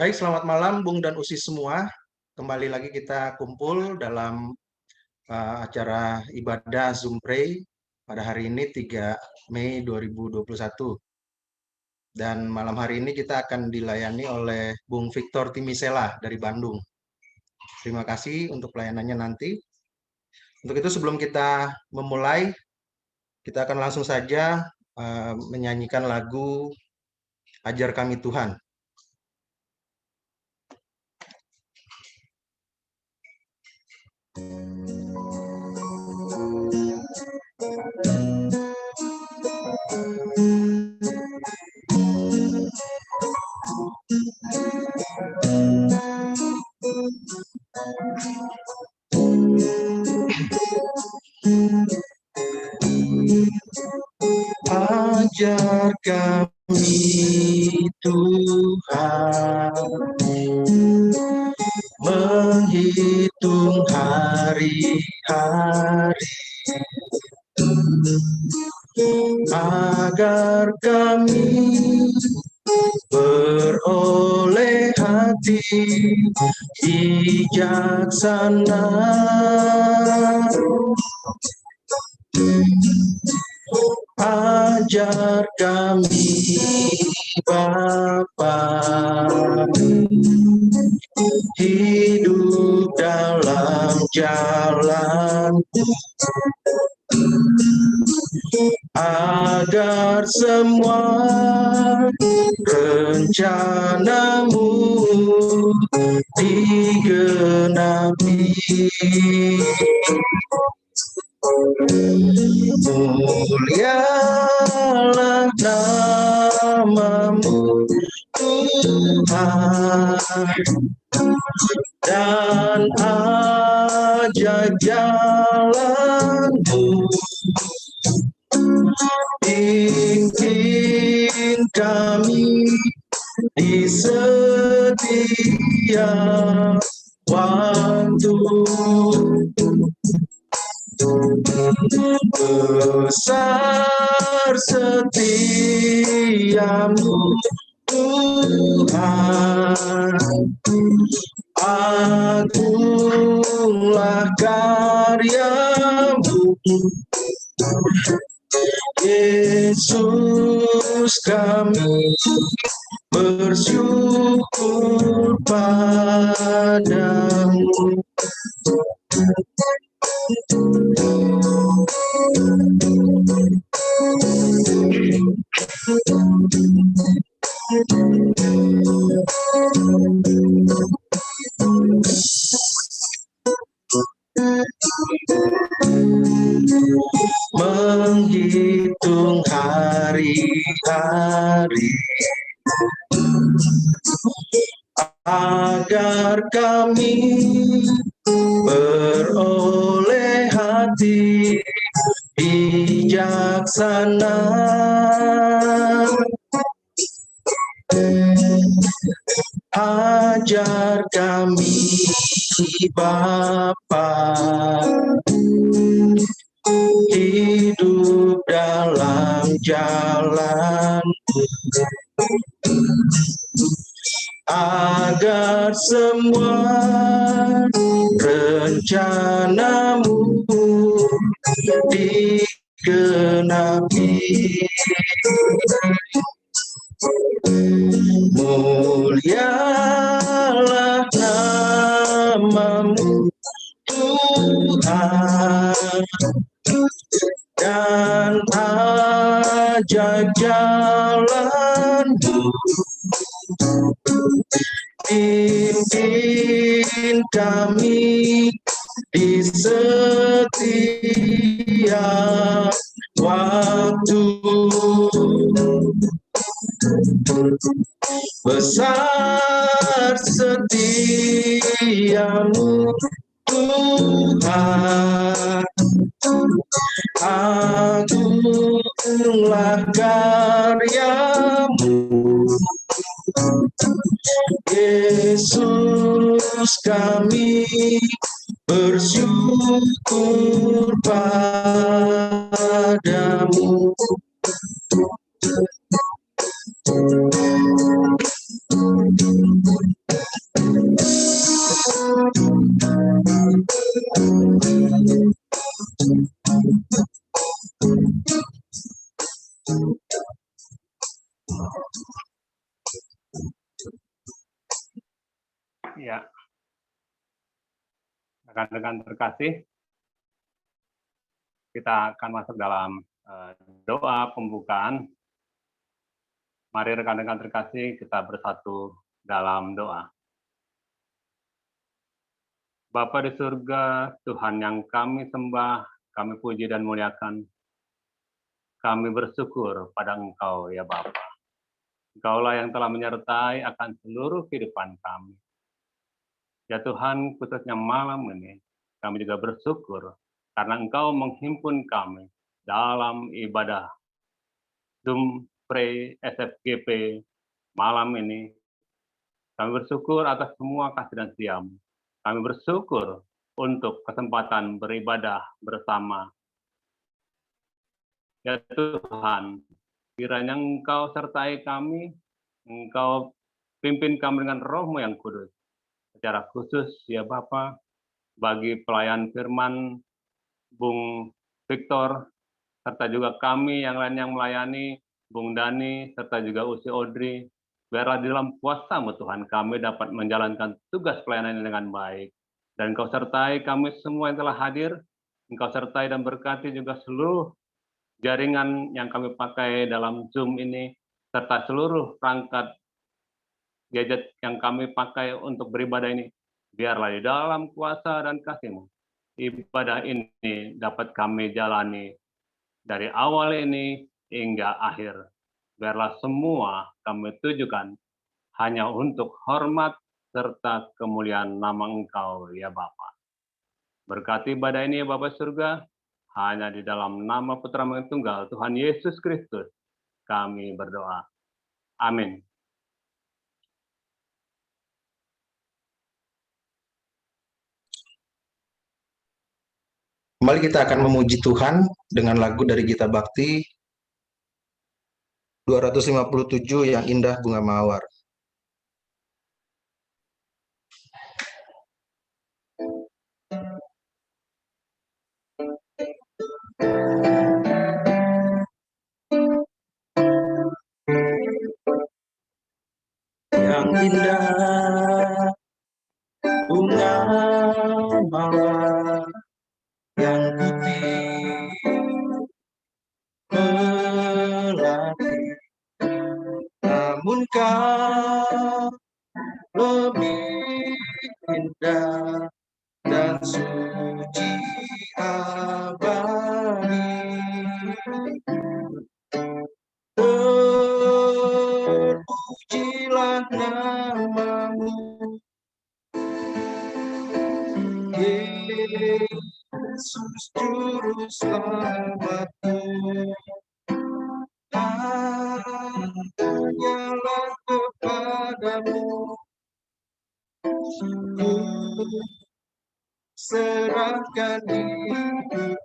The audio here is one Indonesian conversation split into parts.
Baik, selamat malam Bung dan Usi semua. Kembali lagi kita kumpul dalam acara ibadah Zoom Pray pada hari ini 3 Mei 2021. Dan malam hari ini kita akan dilayani oleh Bung Victor Timisela dari Bandung. Terima kasih untuk pelayanannya nanti. Untuk itu sebelum kita memulai, kita akan langsung saja menyanyikan lagu Ajar Kami Tuhan. Ajar kami Tuhan menghitung hari-hari agar kami beroleh hati bijaksana. Ajar kami Bapa hidup dalam jalan agar semua rencanamu digenapi. Mulialah namamu Tuhan, dan ajaib jalanmu. Pimpin kami di setiap waktu. Besar setiamu Tuhan, agunglah karyamu. Yesus, kami bersyukur padamu. Menghitung hari-hari agar kami beroleh hati bijaksana. Ajar kami Bapa hidup dalam jalan agar semua rencanamu digenapi. Mulialah namamu Tuhan, dan ajaib jalanmu. Pimpin kami di setiap waktu. Besar setiamu Tuhan, agunglah karyamu. Yesus, kami bersyukur padamu. Ya, rekan-rekan terkasih, kita akan masuk dalam doa pembukaan. Mari rekan-rekan terkasih, kita bersatu dalam doa. Bapa di surga, Tuhan yang kami sembah, kami puji dan muliakan. Kami bersyukur pada Engkau ya Bapa. Engkaulah yang telah menyertai akan seluruh kehidupan kami. Ya Tuhan, khususnya malam ini, kami juga bersyukur karena Engkau menghimpun kami dalam ibadah Zoom Pray SFGP malam ini. Kami bersyukur atas semua kasih dan setia. Kami bersyukur untuk kesempatan beribadah bersama. Ya Tuhan, kiranya Engkau sertai kami, Engkau pimpin kami dengan Roh-Mu yang kudus. Secara khusus ya Bapa, bagi pelayan firman Bung Victor, serta juga kami yang lain yang melayani, Bung Dani, serta juga Usi Audrey, biarlah di dalam kuasa-Mu Tuhan kami dapat menjalankan tugas pelayanan ini dengan baik. Dan Engkau sertai kami semua yang telah hadir, Engkau sertai dan berkati juga seluruh jaringan yang kami pakai dalam Zoom ini, serta seluruh perangkat gadget yang kami pakai untuk beribadah ini, biarlah di dalam kuasa dan kasih-Mu, ibadah ini dapat kami jalani dari awal ini hingga akhir. Biarlah semua kami tujukan hanya untuk hormat serta kemuliaan nama Engkau ya Bapa. Berkati ibadah ini ya Bapa surga, hanya di dalam nama Putra-Mu yang tunggal Tuhan Yesus Kristus kami berdoa. Amin. Kembali kita akan memuji Tuhan dengan lagu dari Gita Bakti 257 yang indah bunga mawar. Yang indah bunga mawar yang putih melati, namun kau lebih indah dan suci abadi. Terpujilah nama-Mu, Yesus Juru Selamatku. Hanyalah kepada-Mu ku serahkan hidupku.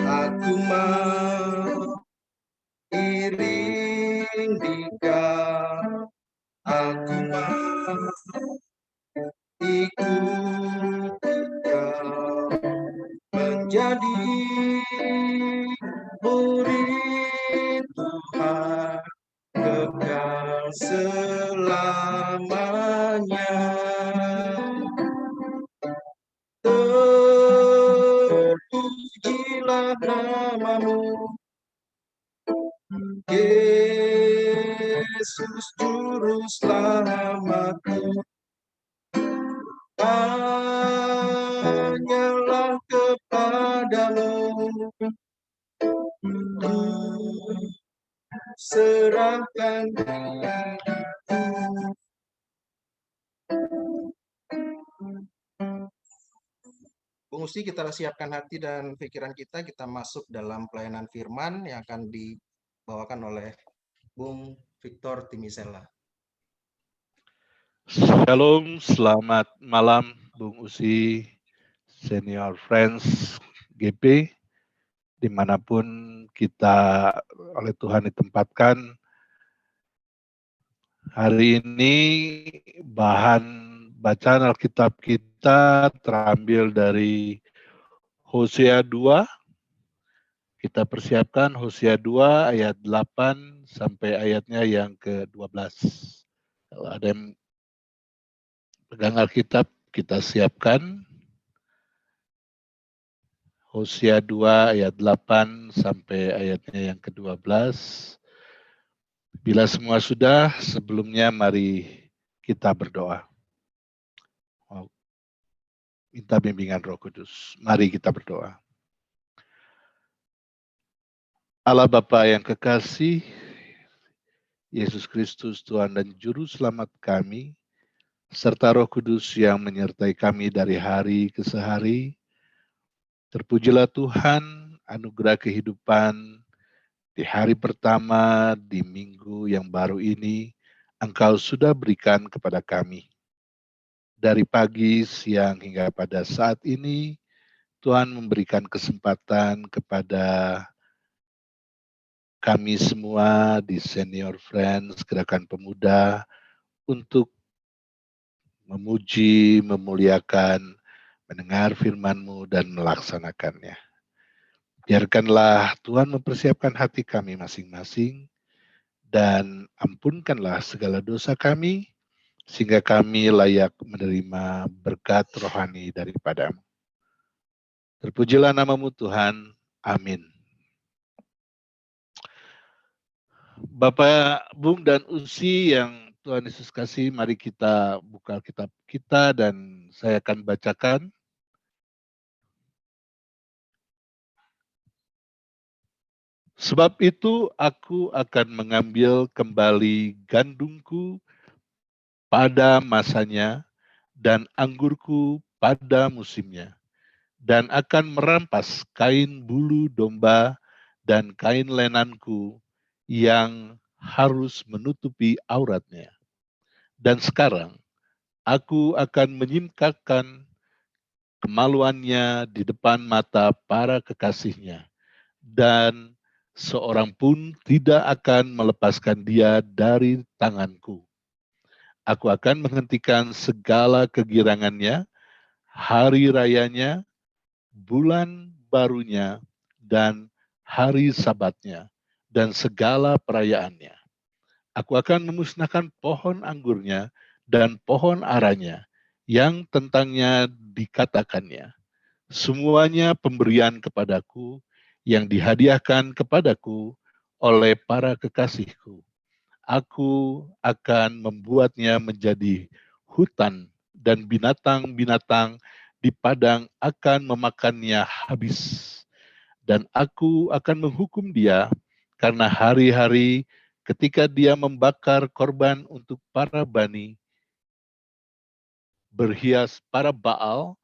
Aku mau iring Dikau, aku mau ikut Dikau, menjadi murid Tuhan kekal selamanya. Terpujilah nama-Mu, Yesus Juru Selamatku. Hanyalah kepada-Mu ku serahkan diriku. Bung Usi, kita siapkan hati dan pikiran kita masuk dalam pelayanan firman yang akan dibawakan oleh Bung Victor Timisela. Shalom, selamat malam Bung Usi, Senior Friends GP, dimanapun kita oleh Tuhan ditempatkan. Hari ini bahan bacaan Alkitab kita terambil dari Hosea 2. Kita persiapkan Hosea 2 ayat 8 sampai ayatnya yang ke-12. Kalau ada yang pegang Alkitab, kita siapkan Hosea 2 ayat 8 sampai ayatnya yang ke-12. Bila semua sudah, sebelumnya mari kita berdoa. Minta bimbingan Roh Kudus. Mari kita berdoa. Allah Bapa yang kekasih, Yesus Kristus Tuhan dan Juru Selamat kami, serta Roh Kudus yang menyertai kami dari hari ke hari. Terpujilah Tuhan, anugerah kehidupan di hari pertama di minggu yang baru ini, Engkau sudah berikan kepada kami. Dari pagi, siang, hingga pada saat ini, Tuhan memberikan kesempatan kepada kami semua di Senior Friends Gerakan Pemuda untuk memuji, memuliakan, mendengar firman-Mu dan melaksanakannya. Biarkanlah Tuhan mempersiapkan hati kami masing-masing dan ampunkanlah segala dosa kami sehingga kami layak menerima berkat rohani daripada-Mu. Terpujilah nama-Mu Tuhan. Amin. Bapak, Bung, dan Usi yang Tuhan Yesus kasih, mari kita buka Alkitab kita dan saya akan bacakan. Sebab itu aku akan mengambil kembali gandumku pada masanya dan anggurku pada musimnya, dan akan merampas kain bulu domba dan kain lenanku yang harus menutupi auratnya. Dan sekarang aku akan menyimpangkan kemaluannya di depan mata para kekasihnya, dan seorang pun tidak akan melepaskan dia dari tanganku. Aku akan menghentikan segala kegirangannya, hari rayanya, bulan barunya, dan hari sabatnya, dan segala perayaannya. Aku akan memusnahkan pohon anggurnya dan pohon aranya, yang tentangnya dikatakannya, semuanya pemberian kepadaku yang dihadiahkan kepadaku oleh para kekasihku. Aku akan membuatnya menjadi hutan dan binatang-binatang di padang akan memakannya habis. Dan aku akan menghukum dia karena hari-hari ketika dia membakar korban untuk para bani, berhias para Baal,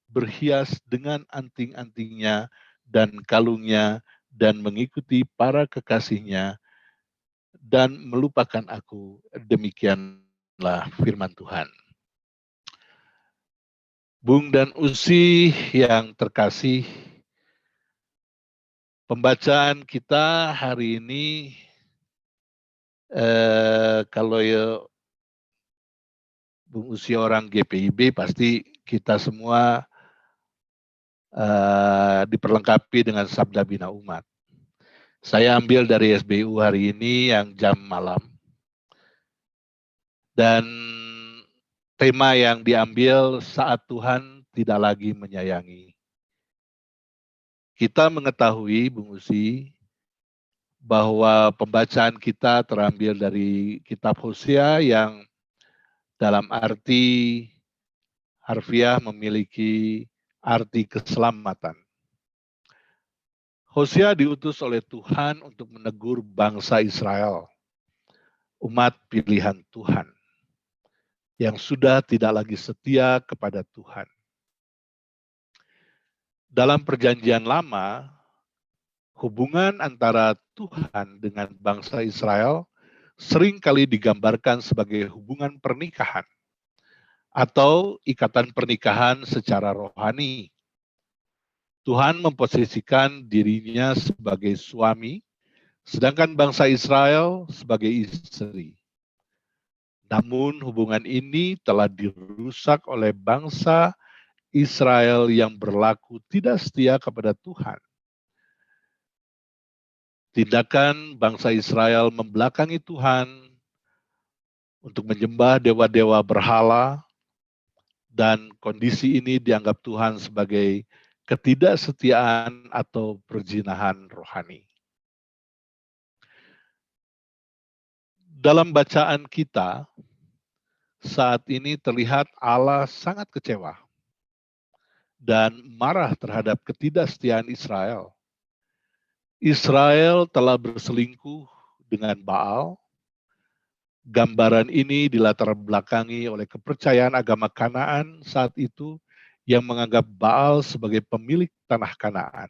berhias dengan anting-antingnya dan kalungnya, dan mengikuti para kekasihnya, dan melupakan aku. Demikianlah firman Tuhan. Bung dan Usi yang terkasih, pembacaan kita hari ini, kalau ya Bung Usi orang GPIB, pasti kita semua diperlengkapi dengan Sabda Bina Umat. Saya ambil dari SBU hari ini yang jam malam. Dan tema yang diambil saat Tuhan tidak lagi menyayangi. Kita mengetahui, Bung Usi, bahwa pembacaan kita terambil dari kitab Hosea yang dalam arti harfiah memiliki arti keselamatan. Hosea diutus oleh Tuhan untuk menegur bangsa Israel, umat pilihan Tuhan, yang sudah tidak lagi setia kepada Tuhan. Dalam perjanjian lama, hubungan antara Tuhan dengan bangsa Israel seringkali digambarkan sebagai hubungan pernikahan atau ikatan pernikahan secara rohani. Tuhan memposisikan dirinya sebagai suami, sedangkan bangsa Israel sebagai istri. Namun hubungan ini telah dirusak oleh bangsa Israel yang berlaku tidak setia kepada Tuhan. Tindakan bangsa Israel membelakangi Tuhan untuk menyembah dewa-dewa berhala, dan kondisi ini dianggap Tuhan sebagai ketidaksetiaan atau perzinahan rohani. Dalam bacaan kita, saat ini terlihat Allah sangat kecewa dan marah terhadap ketidaksetiaan Israel. Israel telah berselingkuh dengan Baal. Gambaran ini dilatar belakangi oleh kepercayaan agama Kanaan saat itu yang menganggap Baal sebagai pemilik tanah Kanaan.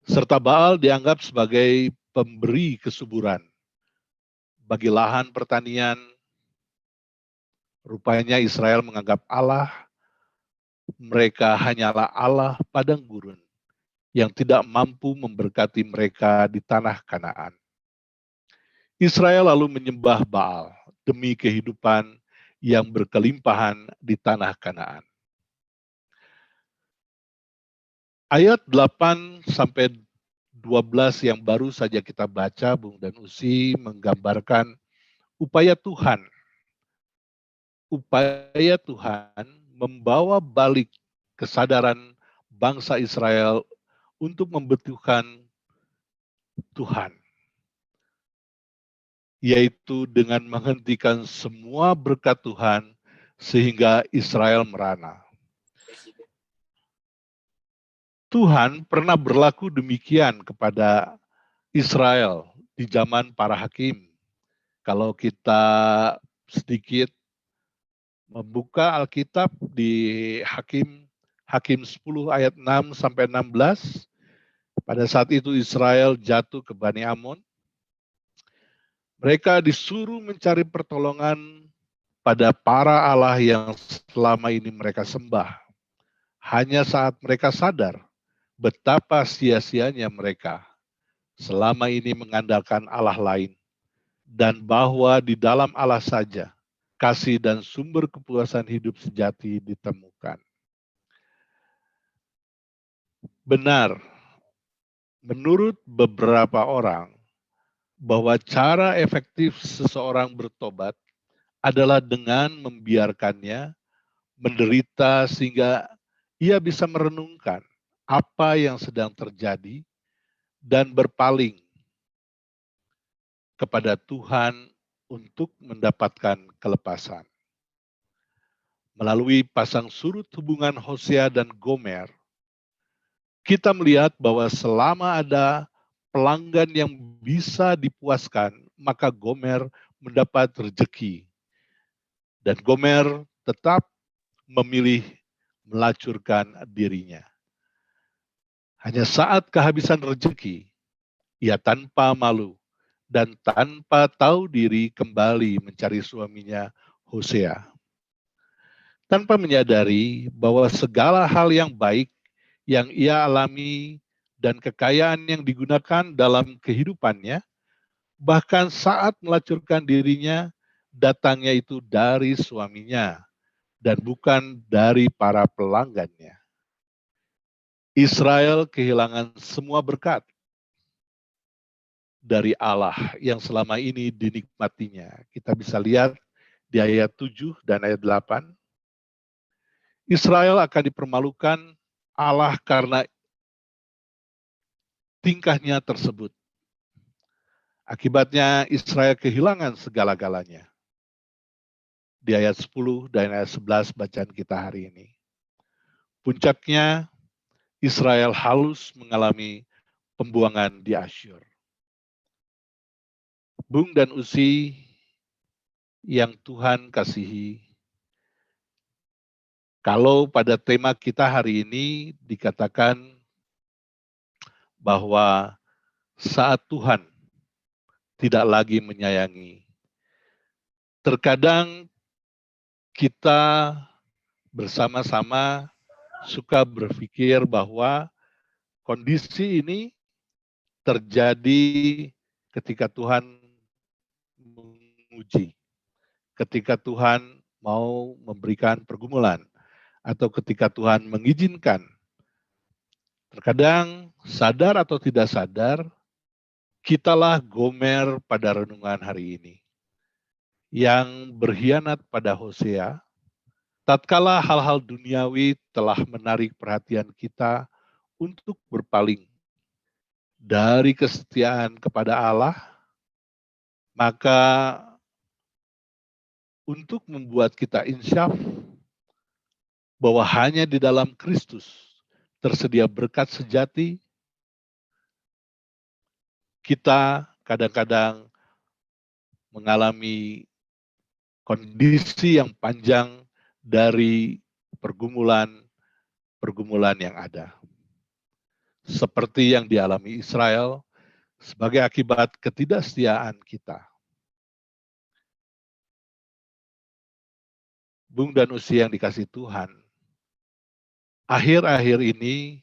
Serta Baal dianggap sebagai pemberi kesuburan bagi lahan pertanian. Rupanya Israel menganggap Allah, mereka hanyalah Allah padang gurun yang tidak mampu memberkati mereka di tanah Kanaan. Israel lalu menyembah Baal demi kehidupan yang berkelimpahan di tanah Kanaan. Ayat 8 sampai 12 yang baru saja kita baca, Bung dan Usi, menggambarkan upaya Tuhan membawa balik kesadaran bangsa Israel untuk membutuhkan Tuhan, yaitu dengan menghentikan semua berkat Tuhan sehingga Israel merana. Tuhan pernah berlaku demikian kepada Israel di zaman para hakim. Kalau kita sedikit membuka Alkitab di Hakim 10 ayat 6 sampai 16, pada saat itu Israel jatuh ke Bani Amon. Mereka disuruh mencari pertolongan pada para Allah yang selama ini mereka sembah. Hanya saat mereka sadar betapa sia-sianya mereka selama ini mengandalkan Allah lain, dan bahwa di dalam Allah saja kasih dan sumber kepuasan hidup sejati ditemukan. Benar, menurut beberapa orang, bahwa cara efektif seseorang bertobat adalah dengan membiarkannya menderita sehingga ia bisa merenungkan apa yang sedang terjadi dan berpaling kepada Tuhan untuk mendapatkan kelepasan. Melalui pasang surut hubungan Hosea dan Gomer, kita melihat bahwa selama ada pelanggan yang bisa dipuaskan, maka Gomer mendapat rezeki. Dan Gomer tetap memilih melacurkan dirinya. Hanya saat kehabisan rezeki, ia tanpa malu dan tanpa tahu diri kembali mencari suaminya Hosea. Tanpa menyadari bahwa segala hal yang baik yang ia alami dan kekayaan yang digunakan dalam kehidupannya, bahkan saat melacurkan dirinya, datangnya itu dari suaminya dan bukan dari para pelanggannya. Israel kehilangan semua berkat dari Allah yang selama ini dinikmatinya. Kita bisa lihat di ayat 7 dan ayat 8. Israel akan dipermalukan Allah karena tingkahnya tersebut. Akibatnya Israel kehilangan segala-galanya. Di ayat 10 dan ayat 11 bacaan kita hari ini. Puncaknya Israel halus mengalami pembuangan di Asyur. Bung dan Usi yang Tuhan kasihi, kalau pada tema kita hari ini dikatakan bahwa saat Tuhan tidak lagi menyayangi, terkadang kita bersama-sama suka berpikir bahwa kondisi ini terjadi ketika Tuhan menguji. ketika Tuhan mau memberikan pergumulan atau ketika Tuhan mengizinkan. Terkadang sadar atau tidak sadar, kitalah Gomer pada renungan hari ini yang berkhianat pada Hosea, tatkala hal-hal duniawi telah menarik perhatian kita untuk berpaling dari kesetiaan kepada Allah, maka untuk membuat kita insyaf bahwa hanya di dalam Kristus tersedia berkat sejati, kita kadang-kadang mengalami kondisi yang panjang dari pergumulan yang ada. Seperti yang dialami Israel sebagai akibat ketidaksetiaan kita. Bung dan Usi yang dikasihi Tuhan, akhir-akhir ini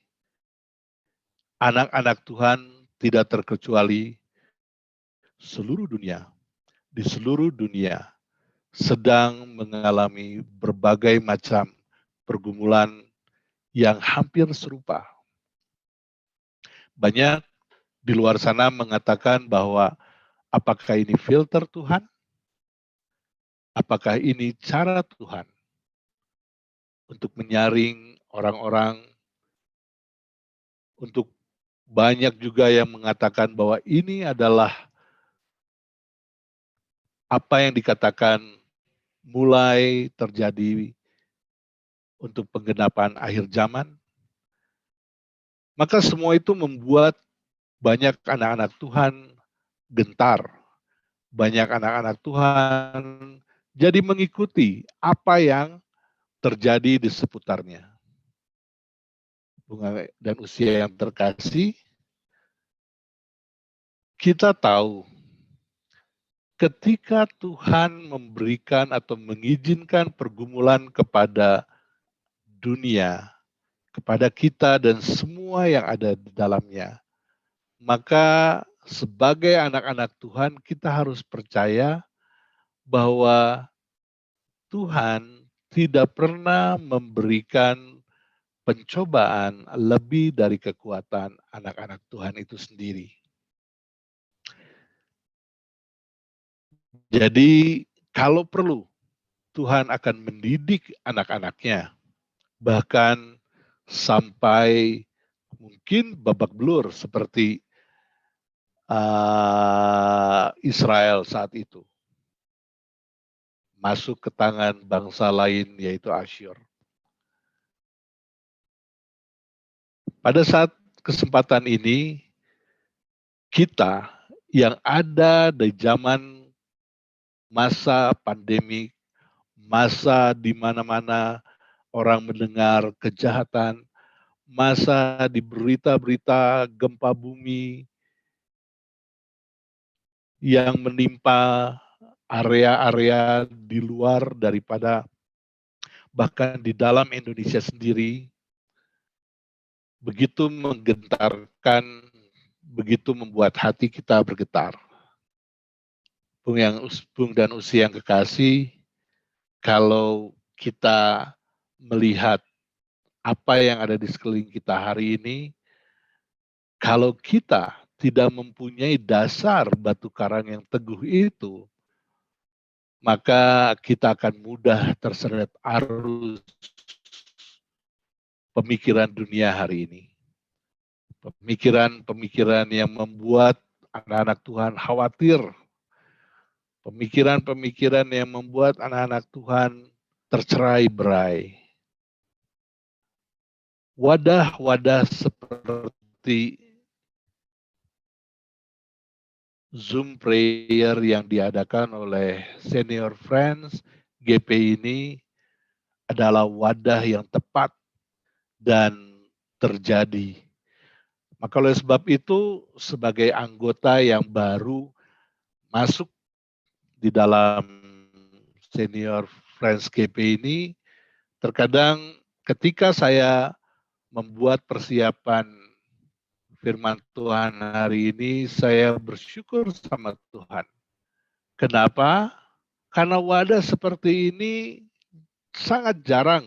anak-anak Tuhan tidak terkecuali di seluruh dunia sedang mengalami berbagai macam pergumulan yang hampir serupa. Banyak di luar sana mengatakan bahwa apakah ini filter Tuhan? Apakah ini cara Tuhan untuk menyaring orang-orang? Untuk banyak juga yang mengatakan bahwa ini adalah apa yang dikatakan mulai terjadi untuk penggenapan akhir zaman. Maka semua itu membuat banyak anak-anak Tuhan gentar. Banyak anak-anak Tuhan jadi mengikuti apa yang terjadi di seputarnya. Bunga dan usia yang terkasih, kita tahu ketika Tuhan memberikan atau mengizinkan pergumulan kepada dunia, kepada kita dan semua yang ada di dalamnya, maka sebagai anak-anak Tuhan kita harus percaya bahwa Tuhan tidak pernah memberikan pencobaan lebih dari kekuatan anak-anak Tuhan itu sendiri. Jadi kalau perlu, Tuhan akan mendidik anak-anaknya, bahkan sampai mungkin babak belur seperti Israel saat itu. Masuk ke tangan bangsa lain yaitu Asyur. Pada saat kesempatan ini, kita yang ada di zaman masa pandemi, masa di mana-mana orang mendengar kejahatan, masa di berita-berita gempa bumi yang menimpa area-area di luar daripada bahkan di dalam Indonesia sendiri, begitu menggentarkan, begitu membuat hati kita bergetar. Bung dan Usi yang kekasih, kalau kita melihat apa yang ada di sekeliling kita hari ini, kalau kita tidak mempunyai dasar batu karang yang teguh itu, maka kita akan mudah terseret arus pemikiran dunia hari ini. Pemikiran-pemikiran yang membuat anak-anak Tuhan khawatir. Pemikiran-pemikiran yang membuat anak-anak Tuhan tercerai-berai. Wadah-wadah seperti Zoom prayer yang diadakan oleh Senior Friends GP ini adalah wadah yang tepat dan terjadi. Maka oleh sebab itu, sebagai anggota yang baru masuk di dalam Senior Friends GP ini, terkadang ketika saya membuat persiapan firman Tuhan hari ini, saya bersyukur sama Tuhan. Kenapa? Karena wadah seperti ini sangat jarang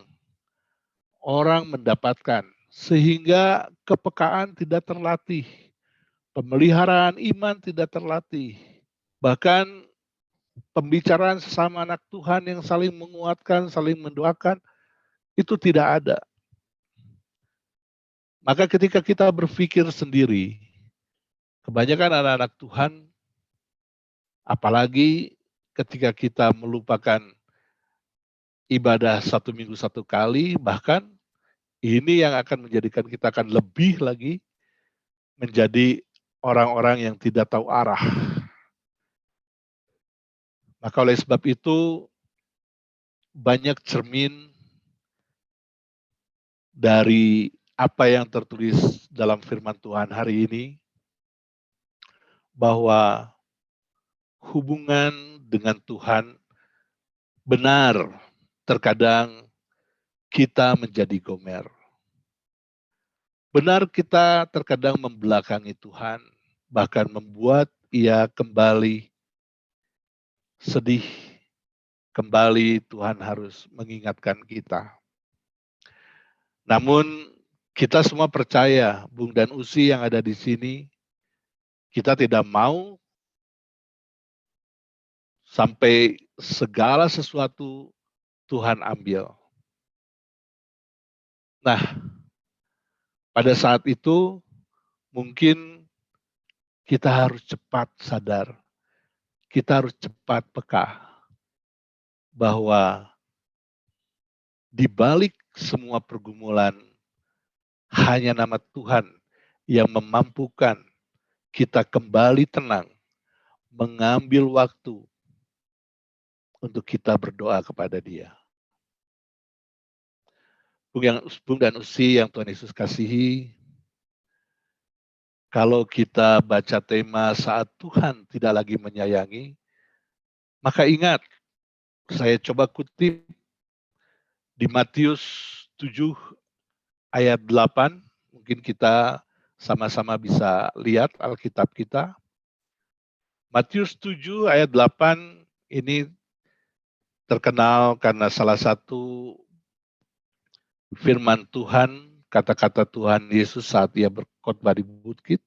orang mendapatkan, sehingga kepekaan tidak terlatih, pemeliharaan iman tidak terlatih, bahkan pembicaraan sesama anak Tuhan yang saling menguatkan, saling mendoakan, itu tidak ada. Maka ketika kita berpikir sendiri, kebanyakan anak-anak Tuhan, apalagi ketika kita melupakan ibadah 1 minggu 1 kali, bahkan ini yang akan menjadikan kita akan lebih lagi menjadi orang-orang yang tidak tahu arah. Maka oleh sebab itu, banyak cermin dari apa yang tertulis dalam firman Tuhan hari ini, bahwa hubungan dengan Tuhan benar terkadang kita menjadi gomer. Benar kita terkadang membelakangi Tuhan, bahkan membuat Ia kembali sedih. Kembali Tuhan harus mengingatkan kita. Namun kita semua percaya, Bung dan Usi yang ada di sini, kita tidak mau sampai segala sesuatu Tuhan ambil. Nah, pada saat itu mungkin kita harus cepat sadar, kita harus cepat peka bahwa di balik semua pergumulan hanya nama Tuhan yang memampukan kita kembali tenang, mengambil waktu untuk kita berdoa kepada Dia. Bung dan Usi yang Tuhan Yesus kasihi, kalau kita baca tema saat Tuhan tidak lagi menyayangi, maka ingat, saya coba kutip di Matius 7 ayat 8, mungkin kita sama-sama bisa lihat Alkitab kita. Matius 7 ayat 8 ini terkenal karena salah satu firman Tuhan, kata-kata Tuhan Yesus saat Ia berkhotbah di bukit.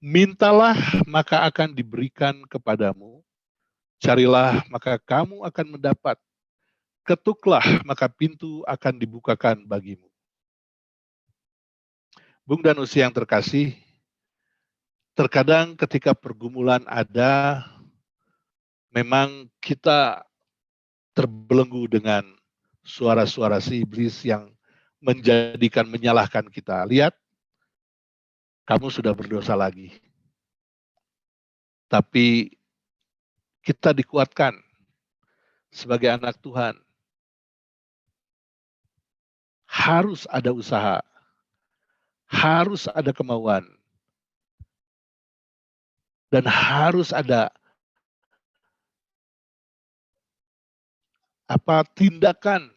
Mintalah maka akan diberikan kepadamu, carilah maka kamu akan mendapat, ketuklah maka pintu akan dibukakan bagimu. Bung dan Usi yang terkasih, terkadang ketika pergumulan ada, memang kita terbelenggu dengan suara-suara si iblis yang menyalahkan kita. Lihat, kamu sudah berdosa lagi. Tapi kita dikuatkan sebagai anak Tuhan. Harus ada usaha, harus ada kemauan, dan harus ada tindakan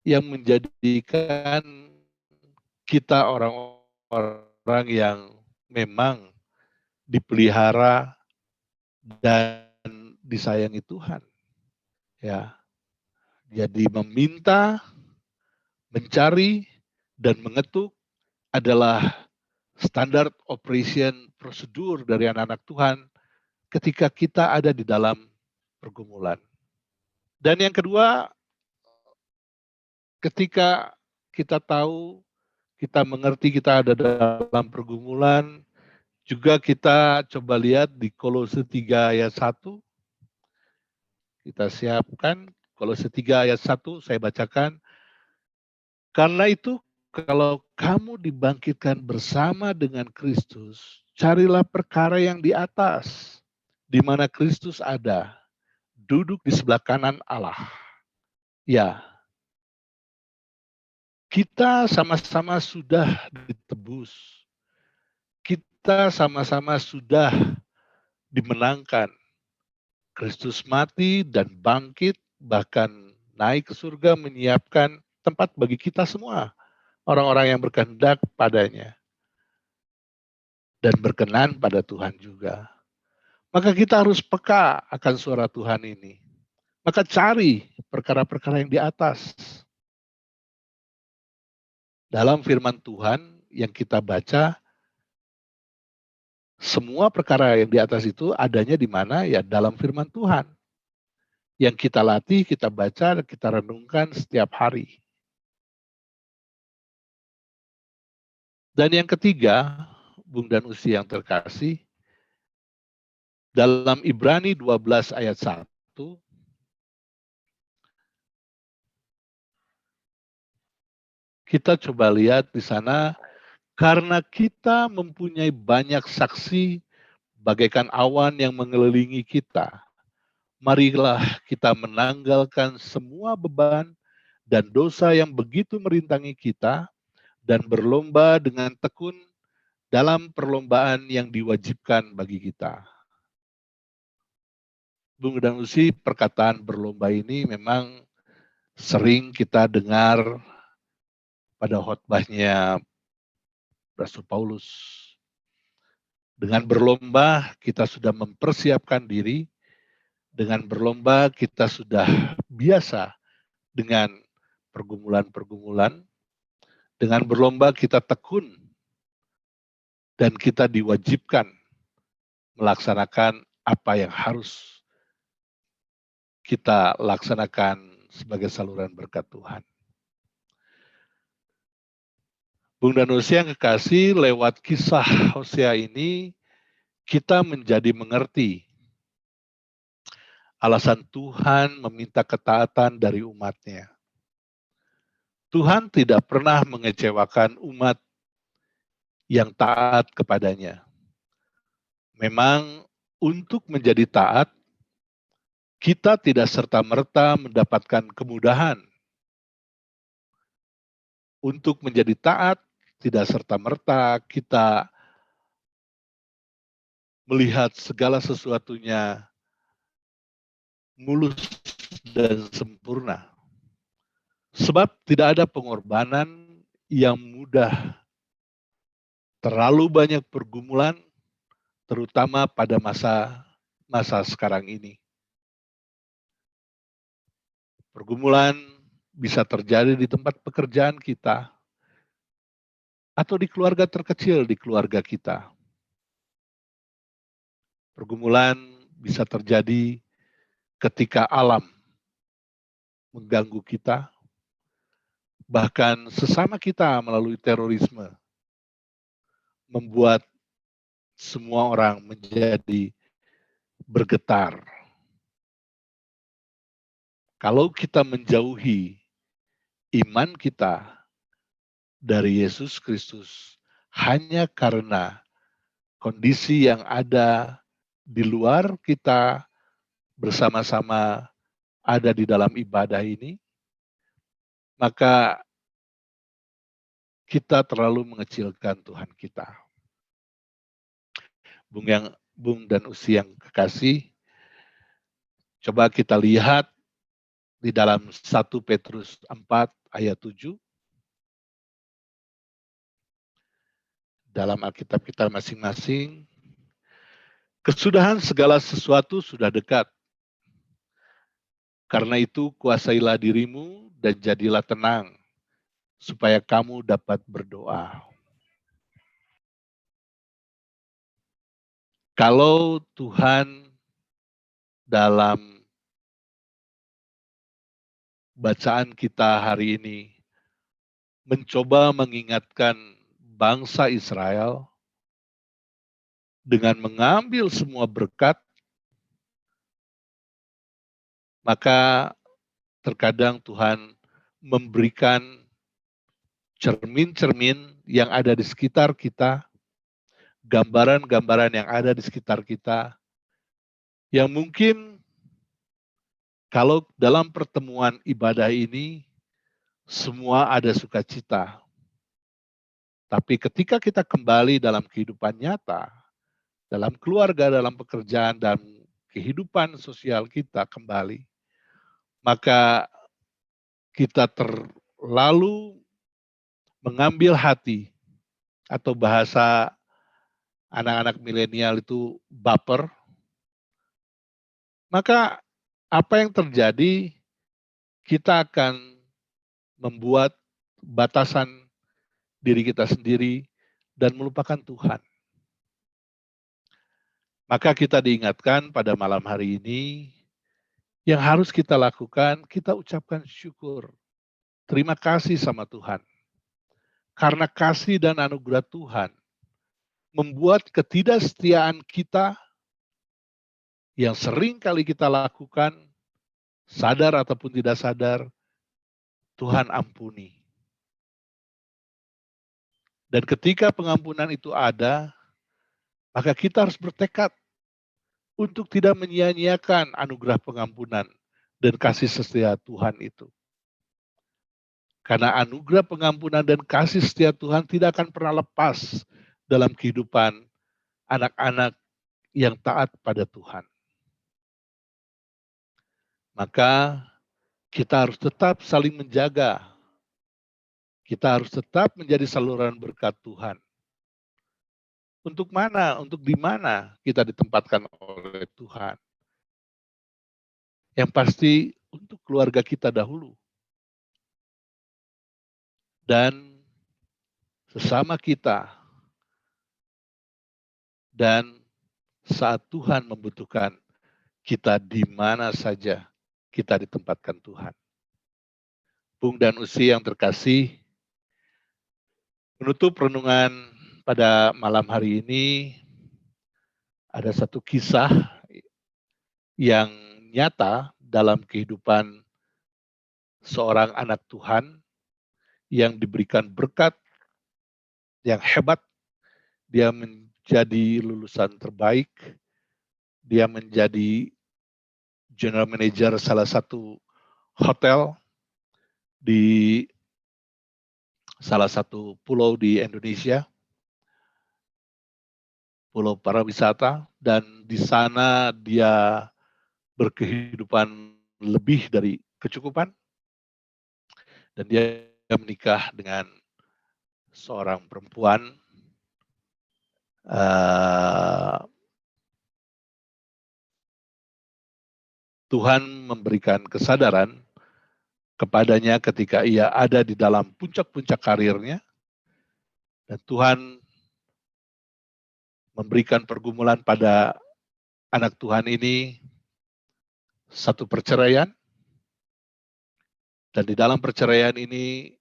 yang menjadikan kita orang-orang yang memang dipelihara dan disayangi Tuhan. Ya. Jadi meminta, mencari, dan mengetuk adalah standar operation prosedur dari anak-anak Tuhan ketika kita ada di dalam pergumulan. Dan yang kedua, ketika kita tahu, kita mengerti kita ada dalam pergumulan, juga kita coba lihat di Kolose 3 ayat 1. Kita siapkan Kolose 3 ayat 1, saya bacakan. Karena itu, kalau kamu dibangkitkan bersama dengan Kristus, carilah perkara yang di atas, di mana Kristus ada, duduk di sebelah kanan Allah. Ya, kita sama-sama sudah ditebus. Kita sama-sama sudah dimenangkan. Kristus mati dan bangkit, bahkan naik ke surga menyiapkan tempat bagi kita semua, orang-orang yang berkehendak padanya dan berkenan pada Tuhan juga. Maka kita harus peka akan suara Tuhan ini. Maka cari perkara-perkara yang di atas. Dalam firman Tuhan yang kita baca, semua perkara yang di atas itu adanya di mana? Ya dalam firman Tuhan. Yang kita latih, kita baca, kita renungkan setiap hari. Dan yang ketiga, Bung dan Usi yang terkasih, dalam Ibrani 12 ayat 1, kita coba lihat di sana, karena kita mempunyai banyak saksi bagaikan awan yang mengelilingi kita. Marilah kita menanggalkan semua beban dan dosa yang begitu merintangi kita dan berlomba dengan tekun dalam perlombaan yang diwajibkan bagi kita. Bung dan Usi, perkataan berlomba ini memang sering kita dengar pada khotbahnya Rasul Paulus. Dengan berlomba, kita sudah mempersiapkan diri. Dengan berlomba, kita sudah biasa dengan pergumulan-pergumulan. Dengan berlomba, kita tekun. Dan kita diwajibkan melaksanakan apa yang harus kita laksanakan sebagai saluran berkat Tuhan. Bung dan Hosea yang kekasih, lewat kisah Hosea ini, kita menjadi mengerti alasan Tuhan meminta ketaatan dari umatnya. Tuhan tidak pernah mengecewakan umat yang taat kepadanya. Memang untuk menjadi taat, kita tidak serta-merta mendapatkan kemudahan. Untuk menjadi taat, tidak serta-merta kita melihat segala sesuatunya mulus dan sempurna. Sebab tidak ada pengorbanan yang mudah. Terlalu banyak pergumulan, terutama pada masa sekarang ini. Pergumulan bisa terjadi di tempat pekerjaan kita, atau di keluarga terkecil di keluarga kita. Pergumulan bisa terjadi ketika alam mengganggu kita, bahkan sesama kita melalui terorisme, membuat semua orang menjadi bergetar. Kalau kita menjauhi iman kita dari Yesus Kristus hanya karena kondisi yang ada di luar kita bersama-sama ada di dalam ibadah ini, maka kita terlalu mengecilkan Tuhan kita. Bung dan Usi yang kekasih, coba kita lihat di dalam 1 Petrus 4 ayat 7. Dalam Alkitab kita masing-masing, kesudahan segala sesuatu sudah dekat. Karena itu kuasailah dirimu dan jadilah tenang, supaya kamu dapat berdoa. Kalau Tuhan dalam bacaan kita hari ini mencoba mengingatkan bangsa Israel dengan mengambil semua berkat, maka terkadang Tuhan memberikan cermin-cermin yang ada di sekitar kita, gambaran-gambaran yang ada di sekitar kita, yang mungkin kalau dalam pertemuan ibadah ini semua ada sukacita. Tapi ketika kita kembali dalam kehidupan nyata, dalam keluarga, dalam pekerjaan, dan kehidupan sosial kita kembali, maka kita terlalu mengambil hati, atau bahasa anak-anak milenial itu baper, maka apa yang terjadi? Kita akan membuat batasan diri kita sendiri dan melupakan Tuhan. Maka kita diingatkan pada malam hari ini, yang harus kita lakukan, kita ucapkan syukur. Terima kasih sama Tuhan. Karena kasih dan anugerah Tuhan membuat ketidaksetiaan kita yang sering kali kita lakukan, sadar ataupun tidak sadar, Tuhan ampuni. Dan ketika pengampunan itu ada, maka kita harus bertekad untuk tidak menyia-nyiakan anugerah pengampunan dan kasih setia Tuhan itu. Karena anugerah pengampunan dan kasih setia Tuhan tidak akan pernah lepas dalam kehidupan anak-anak yang taat pada Tuhan. Maka kita harus tetap saling menjaga. Kita harus tetap menjadi saluran berkat Tuhan. Untuk mana? Untuk di mana kita ditempatkan oleh Tuhan? Yang pasti untuk keluarga kita dahulu. Dan sesama kita. Dan saat Tuhan membutuhkan kita di mana saja kita ditempatkan Tuhan. Bung dan Usi yang terkasih, menutup renungan pada malam hari ini, ada satu kisah yang nyata dalam kehidupan seorang anak Tuhan yang diberikan berkat yang hebat. Dia menjadi lulusan terbaik, dia menjadi general manager salah satu hotel di salah satu pulau di Indonesia, pulau pariwisata, dan di sana dia berkehidupan lebih dari kecukupan, dan dia menikah dengan seorang perempuan. Tuhan memberikan kesadaran kepadanya ketika ia ada di dalam puncak-puncak karirnya, dan Tuhan memberikan pergumulan pada anak Tuhan ini satu perceraian, dan di dalam perceraian ini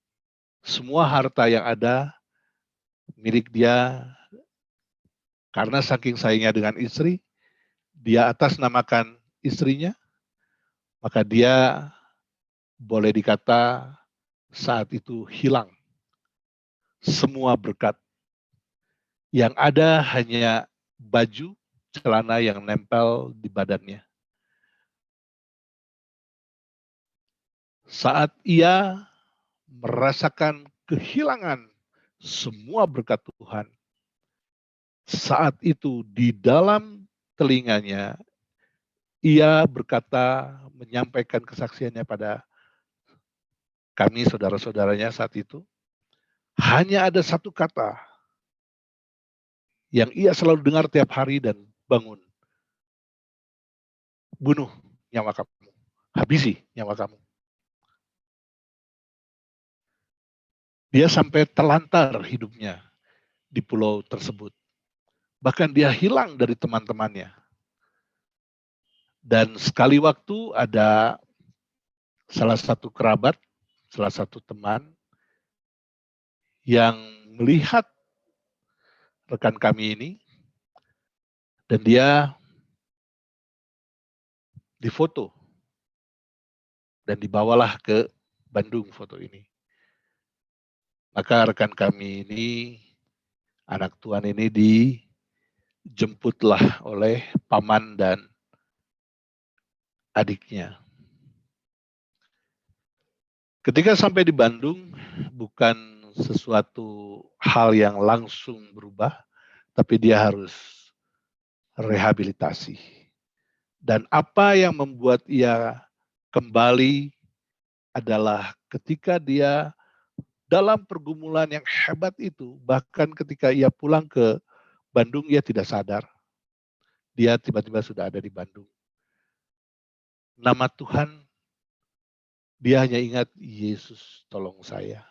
semua harta yang ada milik dia. Karena saking sayangnya dengan istri, dia atasnamakan istrinya, maka dia boleh dikata saat itu hilang semua berkat. Yang ada hanya baju, celana yang nempel di badannya. Saat ia merasakan kehilangan semua berkat Tuhan, saat itu di dalam telinganya, ia berkata, menyampaikan kesaksiannya pada kami, saudara-saudaranya saat itu, hanya ada satu kata yang ia selalu dengar tiap hari dan bangun. Bunuh nyawa kamu, habisi nyawa kamu. Dia sampai terlantar hidupnya di pulau tersebut. Bahkan dia hilang dari teman-temannya. Dan sekali waktu ada salah satu kerabat, salah satu teman yang melihat rekan kami ini, dan dia difoto dan dibawalah ke Bandung foto ini. Maka rekan kami ini, anak Tuhan ini dijemputlah oleh paman dan adiknya. Ketika sampai di Bandung, bukan sesuatu hal yang langsung berubah, tapi dia harus rehabilitasi. Dan apa yang membuat ia kembali adalah ketika dia dalam pergumulan yang hebat itu, bahkan ketika ia pulang ke Bandung, ia tidak sadar. Dia tiba-tiba sudah ada di Bandung. nama Tuhan, dia hanya ingat, Yesus tolong saya.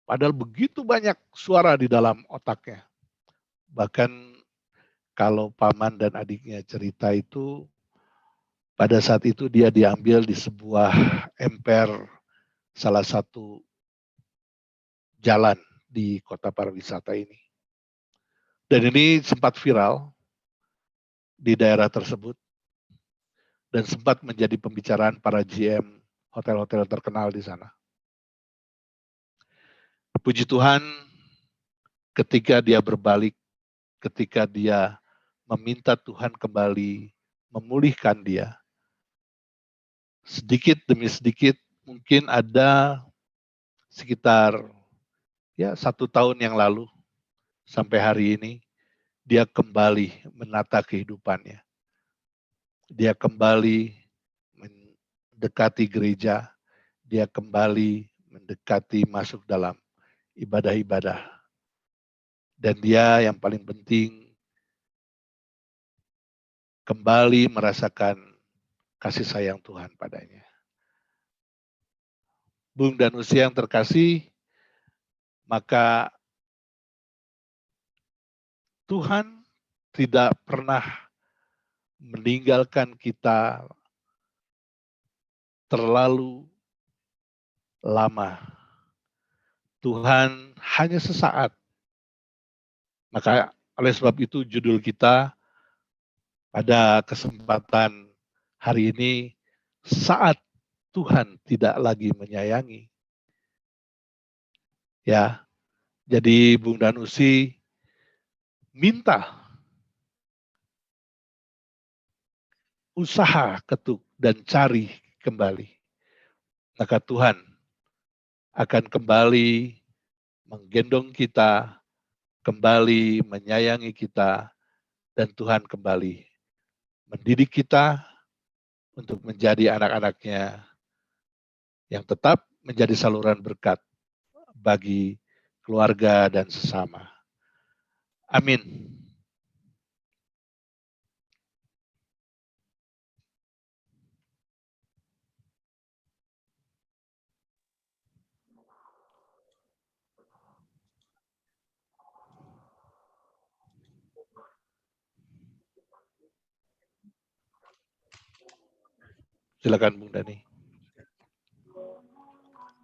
Padahal begitu banyak suara di dalam otaknya. Bahkan kalau paman dan adiknya cerita itu, pada saat itu dia diambil di sebuah emper salah satu jalan di kota pariwisata ini. Dan ini sempat viral di daerah tersebut dan sempat menjadi pembicaraan para GM hotel-hotel terkenal di sana. Puji Tuhan, ketika dia berbalik, ketika dia meminta Tuhan kembali memulihkan dia, sedikit demi sedikit, mungkin ada sekitar 1 tahun yang lalu, sampai hari ini, dia kembali menata kehidupannya. Dia kembali mendekati gereja, dia kembali mendekati masuk dalam ibadah-ibadah. Dan dia yang paling penting, kembali merasakan kasih sayang Tuhan padanya. Bung dan Usi yang terkasih, maka Tuhan tidak pernah meninggalkan kita terlalu lama. Tuhan hanya sesaat. Maka oleh sebab itu judul kita pada kesempatan hari ini, saat Tuhan tidak lagi menyayangi. Ya, jadi Bung dan Usi minta usaha ketuk dan cari kembali. Maka Tuhan akan kembali menggendong kita, kembali menyayangi kita, dan Tuhan kembali mendidik kita untuk menjadi anak-anaknya yang tetap menjadi saluran berkat bagi keluarga dan sesama. Amin. Silakan Bung Dani.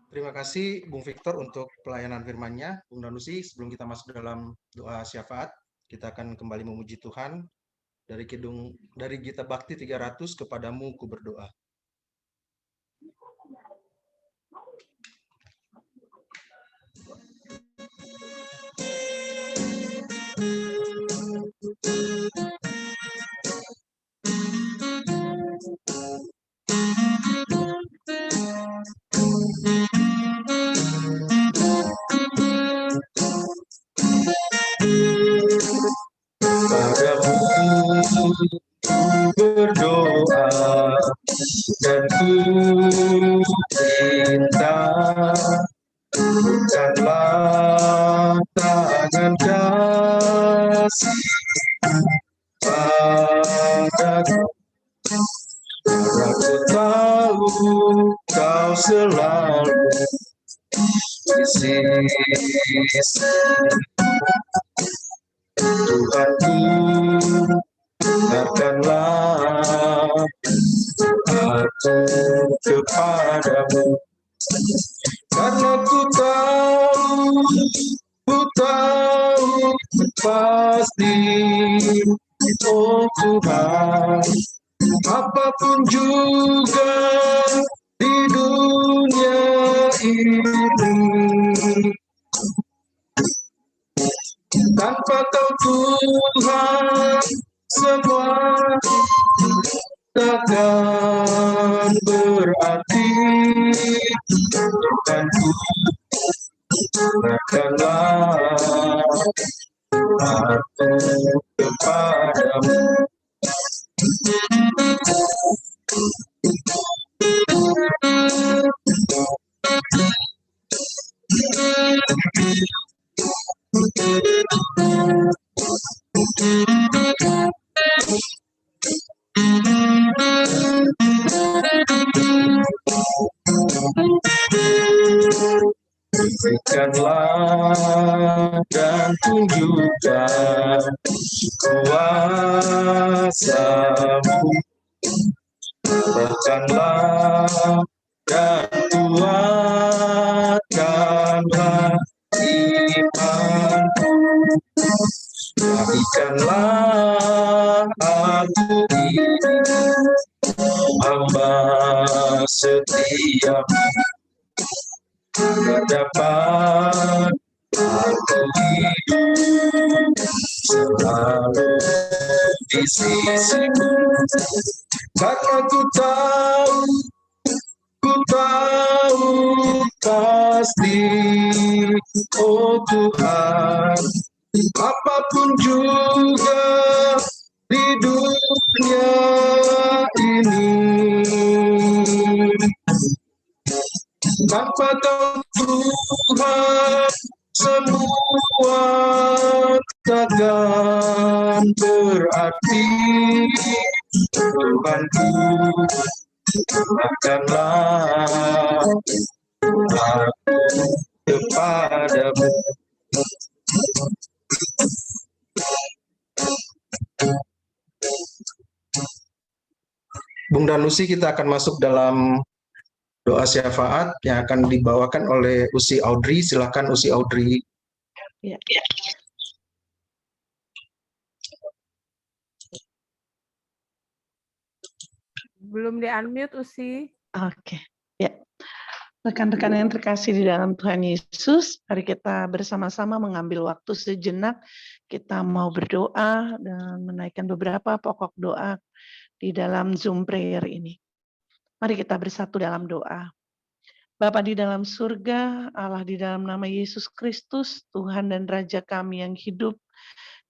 Terima kasih Bung Victor untuk pelayanan firman-Nya. Bung Danusi, sebelum kita masuk dalam doa syafaat, kita akan kembali memuji Tuhan dari Gita Bakti 300, Kepadamu ku berdoa. Padamu berdoa dan ku minta, bukanlah tangan kasih padaku, karena ku tahu kau selalu di sisi Tuhanku. Dengarkanlah aku kepadamu, karena ku tahu pasti, oh Tuhan, apapun juga di dunia ini, tanpa kau Tuhan, semua takkan berarti. Tuhanku, dengarkanlah aku kepadamu. berikanlah dan tunjukkan kuasa-Mu, bahkanlah dan kuatkanlah imanku. Jadikanlah aku ini hamba setia, dapat aku hidup selalu di sisimu. Karena ku tahu pasti, oh Tuhan, apapun juga di dunia ini, tanpa Kau Tuhan, semua takkan berarti. Tuhanku, akanlah aku kepadamu. Bung Danusi, kita akan masuk dalam doa syafaat yang akan dibawakan oleh Usi Audrey. Silakan Usi Audrey. Ya. Belum di-unmute, Usi. Oke. Ya. Rekan-rekan yang terkasih di dalam Tuhan Yesus, mari kita bersama-sama mengambil waktu sejenak. Kita mau berdoa dan menaikkan beberapa pokok doa di dalam Zoom prayer ini. Mari kita bersatu dalam doa. Bapa di dalam surga, Allah di dalam nama Yesus Kristus, Tuhan dan Raja kami yang hidup,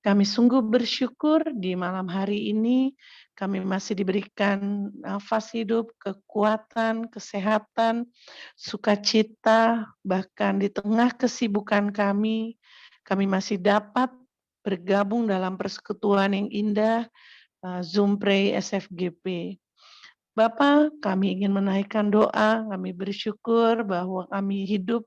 kami sungguh bersyukur di malam hari ini kami masih diberikan nafas hidup, kekuatan, kesehatan, sukacita, bahkan di tengah kesibukan kami masih dapat bergabung dalam persekutuan yang indah, Zoom Pray SFGP. Bapa, kami ingin menaikkan doa, kami bersyukur bahwa kami hidup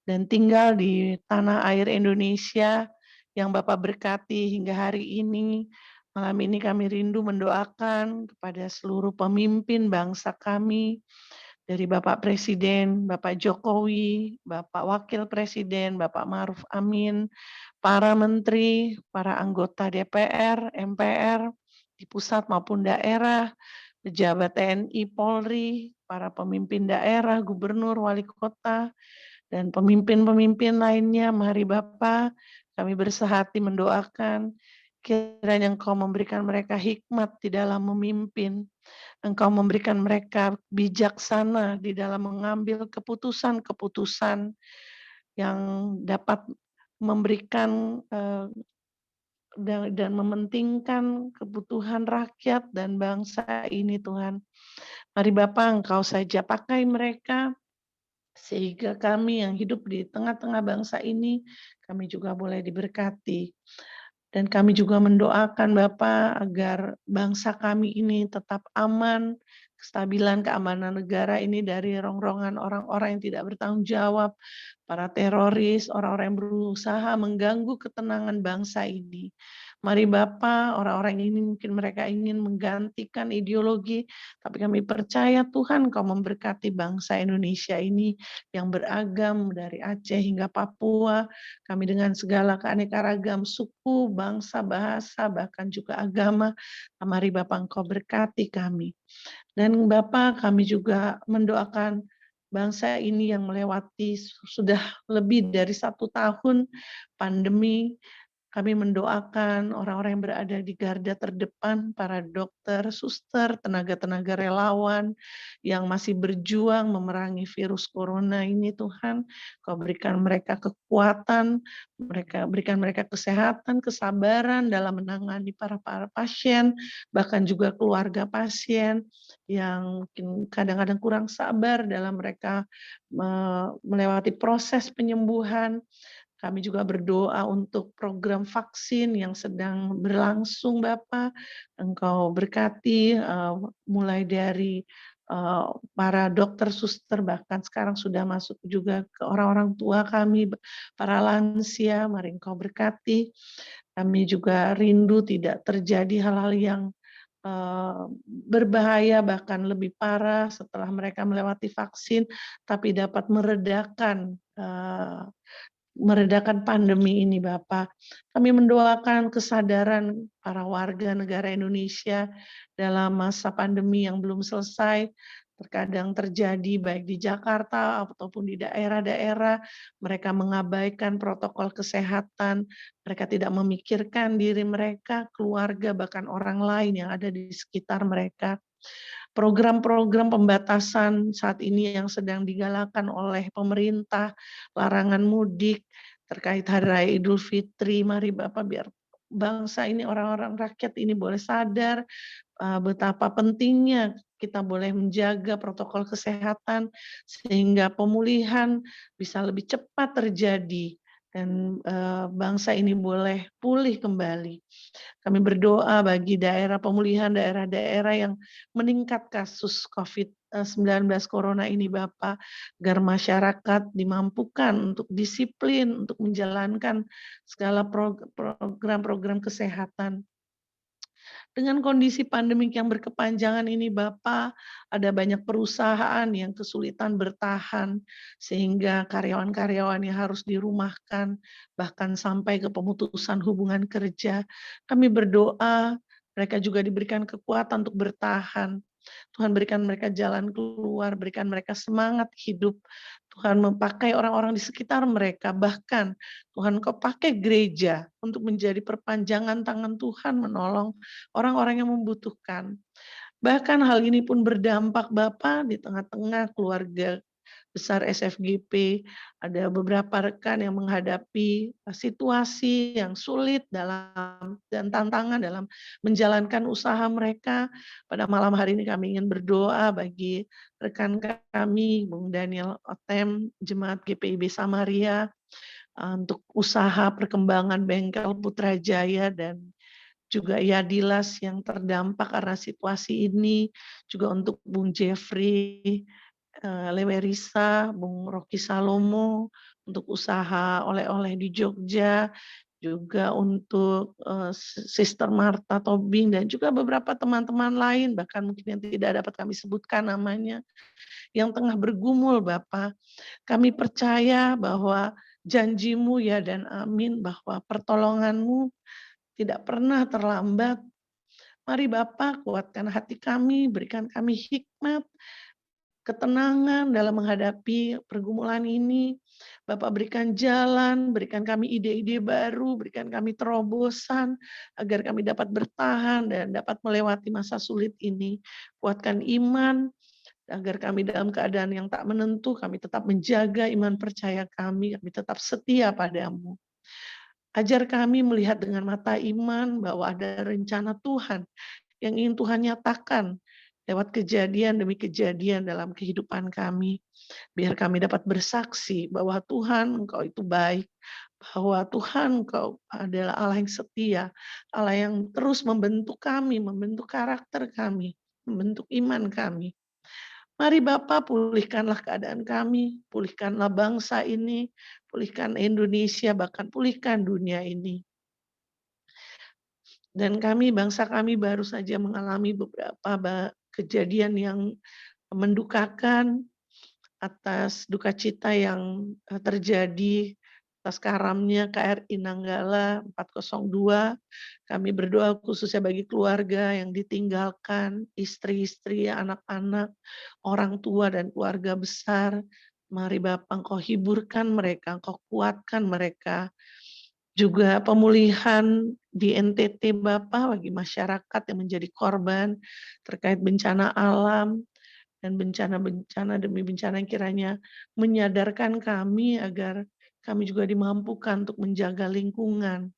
dan tinggal di tanah air Indonesia yang Bapak berkati hingga hari ini. Malam ini kami rindu mendoakan kepada seluruh pemimpin bangsa kami, dari Bapak Presiden, Bapak Jokowi, Bapak Wakil Presiden, Bapak Ma'ruf Amin, para menteri, para anggota DPR, MPR, di pusat maupun daerah, pejabat TNI, Polri, para pemimpin daerah, gubernur, wali kota, dan pemimpin-pemimpin lainnya. Mari Bapa, kami bersehati mendoakan, kiranya Engkau memberikan mereka hikmat di dalam memimpin, Engkau memberikan mereka bijaksana di dalam mengambil keputusan-keputusan yang dapat memberikan dan mementingkan kebutuhan rakyat dan bangsa ini, Tuhan. Mari Bapa, Engkau saja pakai mereka, sehingga kami yang hidup di tengah-tengah bangsa ini, kami juga boleh diberkati. Dan kami juga mendoakan Bapa agar bangsa kami ini tetap aman, kestabilan keamanan negara ini dari rongrongan orang-orang yang tidak bertanggung jawab, para teroris, orang-orang yang berusaha mengganggu ketenangan bangsa ini. Mari Bapa, orang-orang ini mungkin mereka ingin menggantikan ideologi, tapi kami percaya Tuhan Kau memberkati bangsa Indonesia ini yang beragam dari Aceh hingga Papua, kami dengan segala keanekaragam suku, bangsa, bahasa, bahkan juga agama. Mari Bapa Engkau berkati kami. Dan Bapa, kami juga mendoakan bangsa ini yang melewati sudah lebih dari 1 tahun pandemi. Kami mendoakan orang-orang yang berada di garda terdepan, para dokter, suster, tenaga-tenaga relawan yang masih berjuang memerangi virus corona ini, Tuhan. Kau berikan mereka kekuatan, berikan mereka kesehatan, kesabaran dalam menangani para pasien, bahkan juga keluarga pasien yang mungkin kadang-kadang kurang sabar dalam mereka melewati proses penyembuhan. Kami juga berdoa untuk program vaksin yang sedang berlangsung, Bapak. Engkau berkati mulai dari para dokter, suster, bahkan sekarang sudah masuk juga ke orang-orang tua kami, para lansia, mari Engkau berkati. Kami juga rindu tidak terjadi hal-hal yang berbahaya, bahkan lebih parah setelah mereka melewati vaksin, tapi dapat meredakan pandemi ini, Bapak. Kami mendoakan kesadaran para warga negara Indonesia dalam masa pandemi yang belum selesai, terkadang terjadi baik di Jakarta ataupun di daerah-daerah, mereka mengabaikan protokol kesehatan, mereka tidak memikirkan diri mereka, keluarga, bahkan orang lain yang ada di sekitar mereka. Program-program pembatasan saat ini yang sedang digalakan oleh pemerintah, larangan mudik terkait Hari Raya Idul Fitri, mari Bapak biar bangsa ini, orang-orang rakyat ini boleh sadar betapa pentingnya kita boleh menjaga protokol kesehatan sehingga pemulihan bisa lebih cepat terjadi dan bangsa ini boleh pulih kembali. Kami berdoa bagi pemulihan daerah-daerah yang meningkat kasus COVID-19 corona ini, Bapak, agar masyarakat dimampukan untuk disiplin, untuk menjalankan segala program-program kesehatan. Dengan kondisi pandemik yang berkepanjangan ini, Bapak, ada banyak perusahaan yang kesulitan bertahan, sehingga karyawan-karyawannya harus dirumahkan, bahkan sampai ke pemutusan hubungan kerja. Kami berdoa, mereka juga diberikan kekuatan untuk bertahan. Tuhan berikan mereka jalan keluar, berikan mereka semangat hidup. Tuhan memakai orang-orang di sekitar mereka, bahkan Tuhan Kau pakai gereja untuk menjadi perpanjangan tangan Tuhan menolong orang-orang yang membutuhkan. Bahkan hal ini pun berdampak Bapak di tengah-tengah keluarga besar SFGP, ada beberapa rekan yang menghadapi situasi yang sulit dan tantangan dalam menjalankan usaha mereka. Pada malam hari ini kami ingin berdoa bagi rekan kami, Bung Daniel Otem, Jemaat GPIB Samaria, untuk usaha perkembangan bengkel Putrajaya dan juga Yadilas yang terdampak karena situasi ini, juga untuk Bung Jeffrey, Lewerisa, Bung Rocky Salomo, untuk usaha oleh-oleh di Jogja, juga untuk Sister Martha Tobing, dan juga beberapa teman-teman lain, bahkan mungkin yang tidak dapat kami sebutkan namanya, yang tengah bergumul Bapak. Kami percaya bahwa janji-Mu ya dan amin, bahwa pertolongan-Mu tidak pernah terlambat. Mari Bapak kuatkan hati kami, berikan kami hikmat, ketenangan dalam menghadapi pergumulan ini. Bapak berikan jalan, berikan kami ide-ide baru, berikan kami terobosan, agar kami dapat bertahan dan dapat melewati masa sulit ini. Kuatkan iman, agar kami dalam keadaan yang tak menentu, kami tetap menjaga iman percaya kami tetap setia padamu. Ajar kami melihat dengan mata iman bahwa ada rencana Tuhan yang ingin Tuhan nyatakan lewat kejadian demi kejadian dalam kehidupan kami. Biar kami dapat bersaksi bahwa Tuhan Engkau itu baik, bahwa Tuhan Engkau adalah Allah yang setia, Allah yang terus membentuk kami, membentuk karakter kami, membentuk iman kami. Mari Bapak pulihkanlah keadaan kami, pulihkanlah bangsa ini, pulihkan Indonesia, bahkan pulihkan dunia ini. Dan bangsa kami baru saja mengalami beberapa kejadian yang mendukakan atas duka cita yang terjadi atas karamnya KRI Nanggala 402. Kami berdoa khususnya bagi keluarga yang ditinggalkan, istri-istri, anak-anak, orang tua dan keluarga besar. Mari Bapak Engkau hiburkan mereka, Engkau kuatkan mereka. Juga pemulihan di NTT Bapak bagi masyarakat yang menjadi korban terkait bencana alam dan bencana-bencana demi bencana yang kiranya menyadarkan kami agar kami juga dimampukan untuk menjaga lingkungan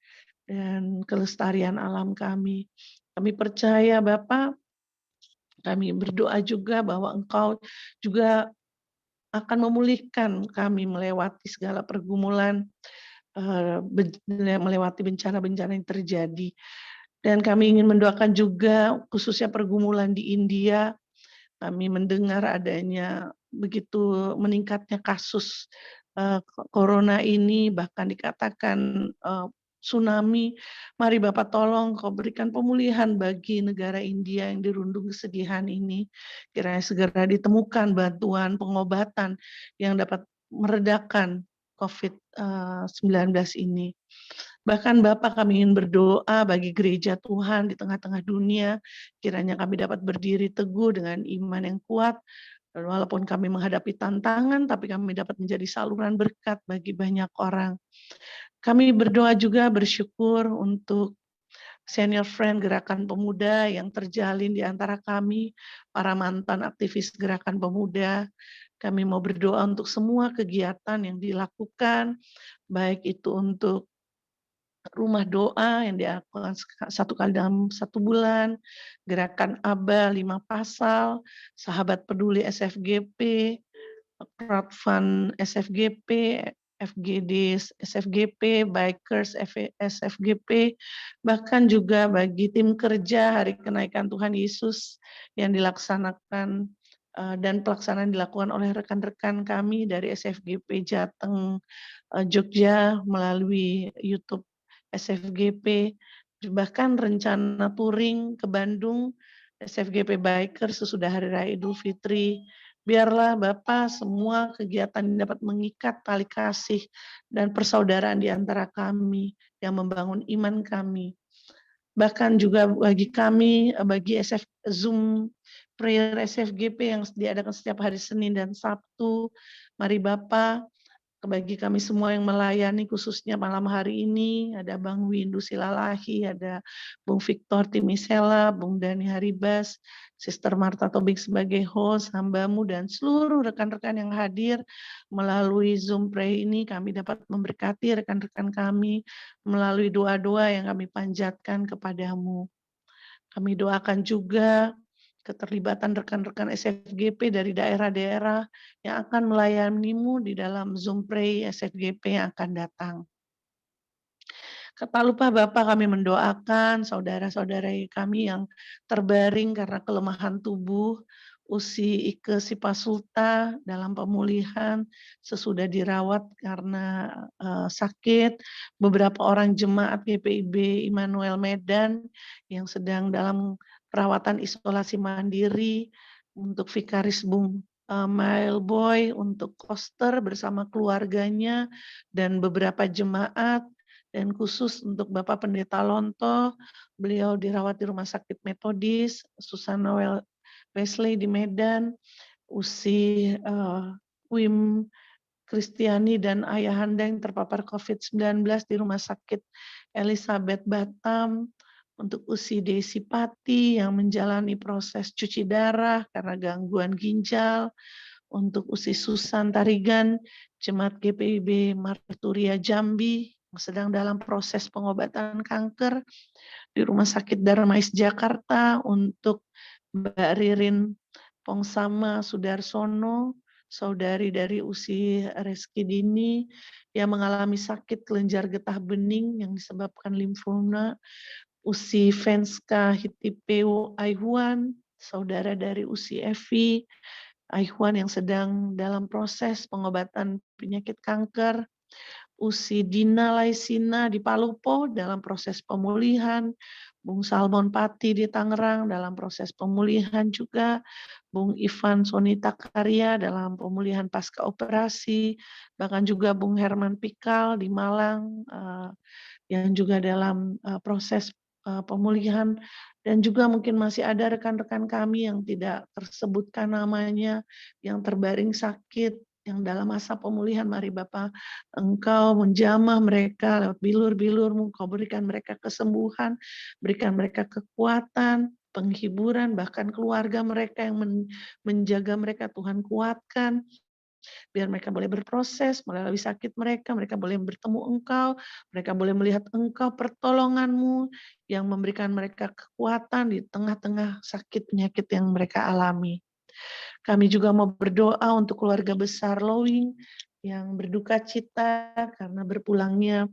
dan kelestarian alam kami. Kami percaya Bapak, kami berdoa juga bahwa Engkau juga akan memulihkan kami melewati segala pergumulan, melewati bencana-bencana yang terjadi. Dan kami ingin mendoakan juga khususnya pergumulan di India, Kami mendengar adanya begitu meningkatnya kasus corona ini, bahkan dikatakan tsunami. Mari Bapak tolong Kau berikan pemulihan bagi negara India yang dirundung kesedihan ini. Kiranya segera ditemukan bantuan pengobatan yang dapat meredakan COVID-19 ini. Bahkan Bapak, kami ingin berdoa bagi gereja Tuhan di tengah-tengah dunia, kiranya kami dapat berdiri teguh dengan iman yang kuat, dan walaupun kami menghadapi tantangan, tapi kami dapat menjadi saluran berkat bagi banyak orang. Kami berdoa juga bersyukur untuk senior friend Gerakan Pemuda yang terjalin di antara kami, para mantan aktivis Gerakan Pemuda. Kami mau berdoa untuk semua kegiatan yang dilakukan, baik itu untuk rumah doa yang dilakukan 1 kali dalam 1 bulan, Gerakan Aba 5 Pasal, Sahabat Peduli SFGP, Crowdfund SFGP, FGD SFGP, Bikers SFGP, bahkan juga bagi tim kerja Hari Kenaikan Tuhan Yesus yang dilaksanakan dan pelaksanaan dilakukan oleh rekan-rekan kami dari SFGP Jateng, Jogja melalui YouTube SFGP, bahkan rencana touring ke Bandung SFGP Bikers sesudah Hari Raya Idul Fitri. Biarlah Bapak semua kegiatan dapat mengikat tali kasih dan persaudaraan di antara kami yang membangun iman kami. Bahkan juga bagi kami, bagi Zoom Prayer SFGP yang diadakan setiap hari Senin dan Sabtu, mari Bapak, bagi kami semua yang melayani khususnya malam hari ini, ada Bang Windu Silalahi, ada Bung Victor Timisela, Bung Dani Haribas, Sister Marta Tobing sebagai host, hambamu dan seluruh rekan-rekan yang hadir melalui Zoom Pray ini, kami dapat memberkati rekan-rekan kami melalui doa-doa yang kami panjatkan kepadamu. Kami doakan juga keterlibatan rekan-rekan SFGP dari daerah-daerah yang akan melayanimu di dalam Zoom Pray SFGP yang akan datang. Tak lupa Bapak, kami mendoakan saudara-saudara kami yang terbaring karena kelemahan tubuh, Usi Ike Sipasulta dalam pemulihan sesudah dirawat karena sakit, beberapa orang jemaat GPIB Immanuel Medan yang sedang dalam perawatan isolasi mandiri, untuk Vikaris Bung Mail Boy, untuk Koster bersama keluarganya, dan beberapa jemaat, dan khusus untuk Bapak Pendeta Lonto, beliau dirawat di Rumah Sakit Metodis, Susana Wesley di Medan, Usi Wim Kristiani dan ayahanda yang terpapar COVID-19 di Rumah Sakit Elizabeth Batam, untuk Usi Desi Pati yang menjalani proses cuci darah karena gangguan ginjal, untuk Usi Susan Tarigan, Jemaat GPIB Marturia Jambi, yang sedang dalam proses pengobatan kanker di Rumah Sakit Darmais Jakarta, untuk Mbak Ririn Pongsama Sudarsono, saudari dari Usi Reski Dini yang mengalami sakit kelenjar getah bening yang disebabkan limfoma, Usi Venska Hitipeu Aihuan, saudara dari Usi Evi Aihuan yang sedang dalam proses pengobatan penyakit kanker, Usi Dina Laisina di Palupo dalam proses pemulihan, Bung Salmon Pati di Tangerang dalam proses pemulihan juga, Bung Ivan Sonita Karya dalam pemulihan pasca operasi, bahkan juga Bung Herman Pikal di Malang yang juga dalam proses pemulihan, dan juga mungkin masih ada rekan-rekan kami yang tidak tersebutkan namanya, yang terbaring sakit, yang dalam masa pemulihan. Mari Bapak, Engkau menjamah mereka lewat bilur-bilur-Mu, Kau berikan mereka kesembuhan, berikan mereka kekuatan, penghiburan, bahkan keluarga mereka yang menjaga mereka, Tuhan kuatkan, biar mereka boleh berproses melalui sakit mereka boleh bertemu Engkau, mereka boleh melihat Engkau, pertolongan-Mu yang memberikan mereka kekuatan di tengah-tengah sakit penyakit yang mereka alami. Kami juga mau berdoa untuk keluarga besar Lowing yang berduka cita karena berpulangnya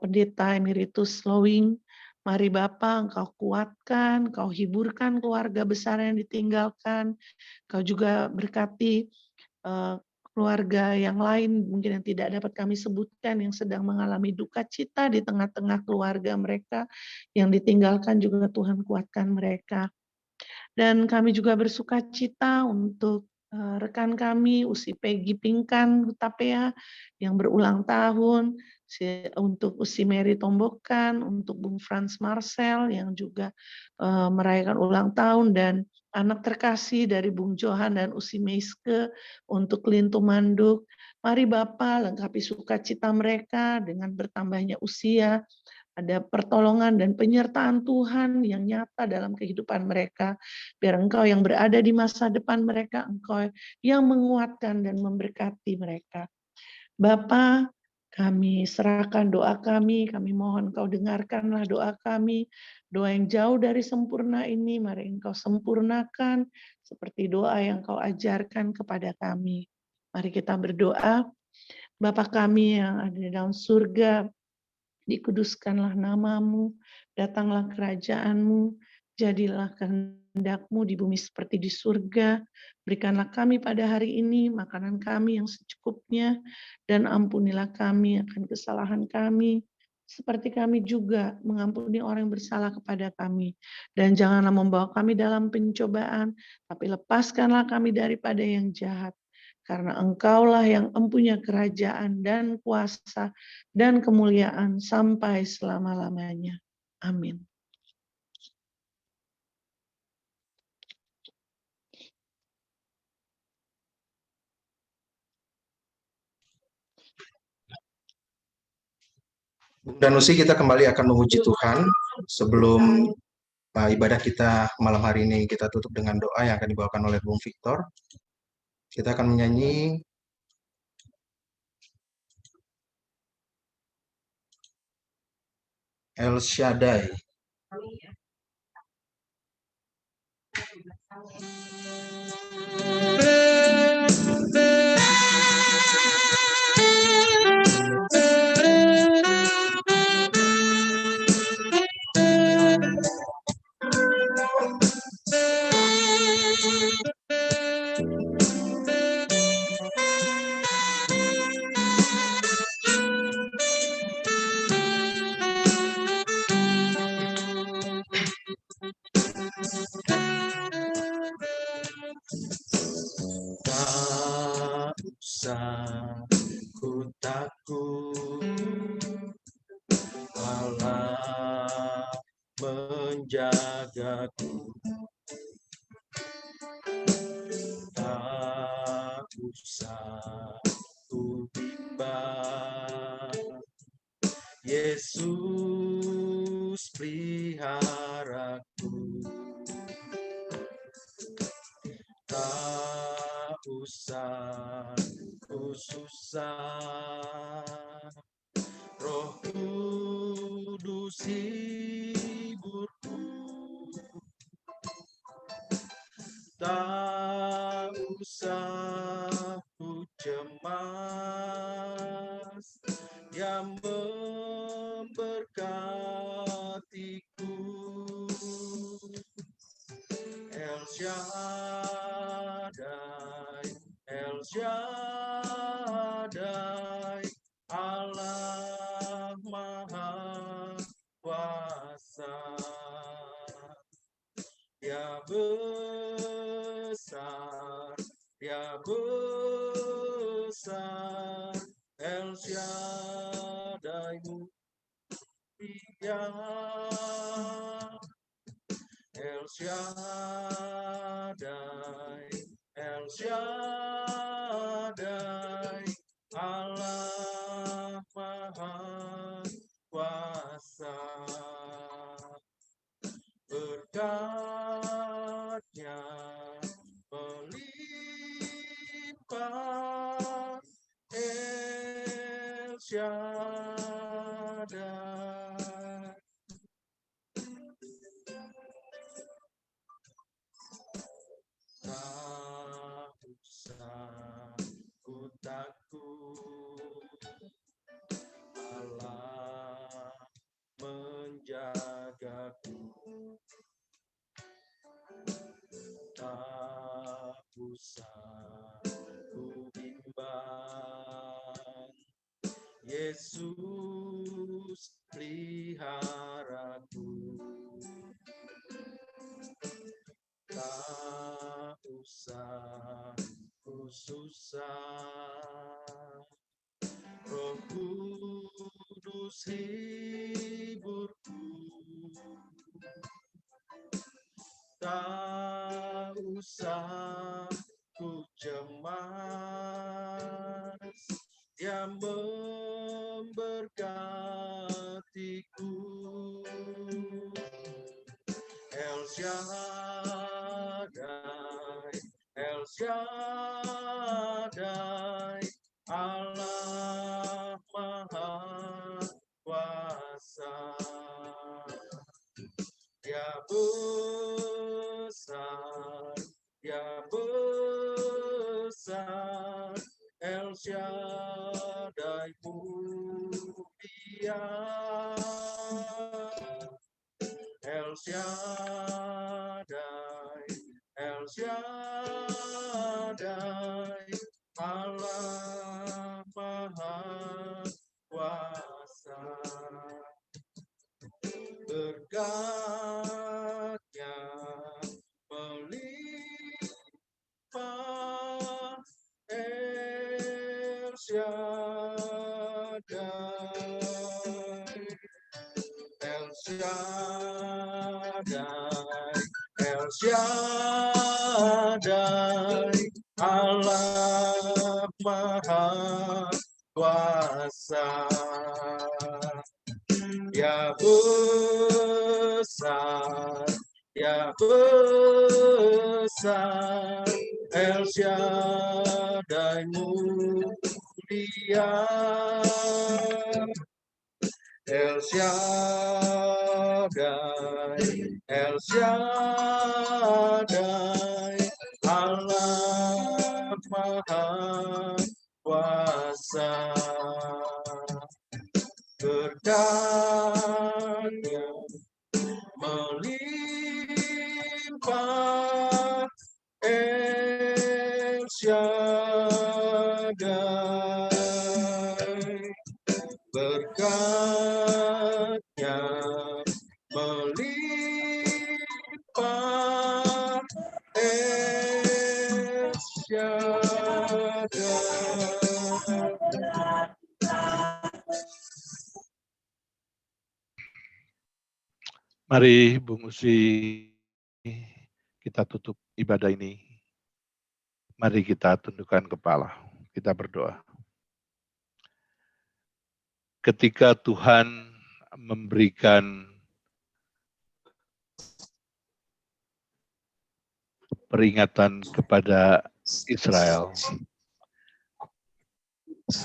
Pendeta Emeritus Lowing, Mari Bapa, Engkau kuatkan, Engkau hiburkan keluarga besar yang ditinggalkan, Engkau juga berkati keluarga yang lain mungkin yang tidak dapat kami sebutkan yang sedang mengalami duka cita di tengah-tengah keluarga mereka yang ditinggalkan, juga Tuhan kuatkan mereka. Dan kami juga bersuka cita untuk rekan kami Usi Peggy Pingkan Hutapea yang berulang tahun, untuk Usi Mary Tombokan, untuk Bung Franz Marcel yang juga merayakan ulang tahun, dan anak terkasih dari Bung Johan dan Usi Meiske untuk Lintu Manduk. Mari Bapa lengkapi sukacita mereka dengan bertambahnya usia, ada pertolongan dan penyertaan Tuhan yang nyata dalam kehidupan mereka. Biar Engkau yang berada di masa depan mereka, Engkau yang menguatkan dan memberkati mereka. Bapa, kami serahkan doa kami mohon Engkau dengarkanlah doa kami. Doa yang jauh dari sempurna ini, mari Engkau sempurnakan seperti doa yang Engkau ajarkan kepada kami. Mari kita berdoa. Bapa kami yang ada di dalam surga, dikuduskanlah namamu, datanglah kerajaanmu, jadilah kehendak-Mu di bumi seperti di surga. Berikanlah kami pada hari ini makanan kami yang secukupnya, dan ampunilah kami akan kesalahan kami, seperti kami juga mengampuni orang yang bersalah kepada kami. Dan janganlah membawa kami dalam pencobaan, tapi lepaskanlah kami daripada yang jahat. Karena Engkaulah yang empunya kerajaan dan kuasa dan kemuliaan sampai selama-lamanya. Amin. Bung Danusi, kita kembali akan memuji Tuhan. Sebelum ibadah kita malam hari ini kita tutup dengan doa yang akan dibawakan oleh Bung Victor. Kita akan menyanyi El Shaddai. Tak usah ku takut, Allah menjagaku. Tak usah ku bimbang, Yesus peliharaku. Tak usah ku susah, Roh Kudus hiburku. Tak usah ku cemas, yang memberkatiku. El Shaddai, El Shaddai, Allah Maha Kuasa. Dia besar, Dia besar, El Shaddai mulia. El Shaddai, El Shaddai, Allah Maha Kuasa. Berkat-Nya melimpah, El Shaddai. Tak usah ku takut, Allah menjaga. tak usah ku bimbang. Yesus peliharaku, tak usah ku susah. Roh Kudus hiburku, tak usah ku cemas. Dia memberkatiku. El Shaddai, El Shaddai, Allah Maha Kuasa. Dia besar, Dia besar, El Shaddai mulia. El Shaddai, El Shaddai, Allah Maha Kuasa. Berkat-Nya melimpah, El Shaddai, El Shaddai, El Shaddai, Allah Maha Kuasa. Ya besar, Ya besar, El Shaddai mulia. El Shaddai, El Shaddai, Allah Maha Kuasa. Berkat-Nya melimpah, El Shaddai. Berkat-Nya melimpah, El Shaddai. Mari Bung Usi, kita tutup ibadah ini. Mari kita tundukkan kepala, kita berdoa. Ketika Tuhan memberikan peringatan kepada Israel,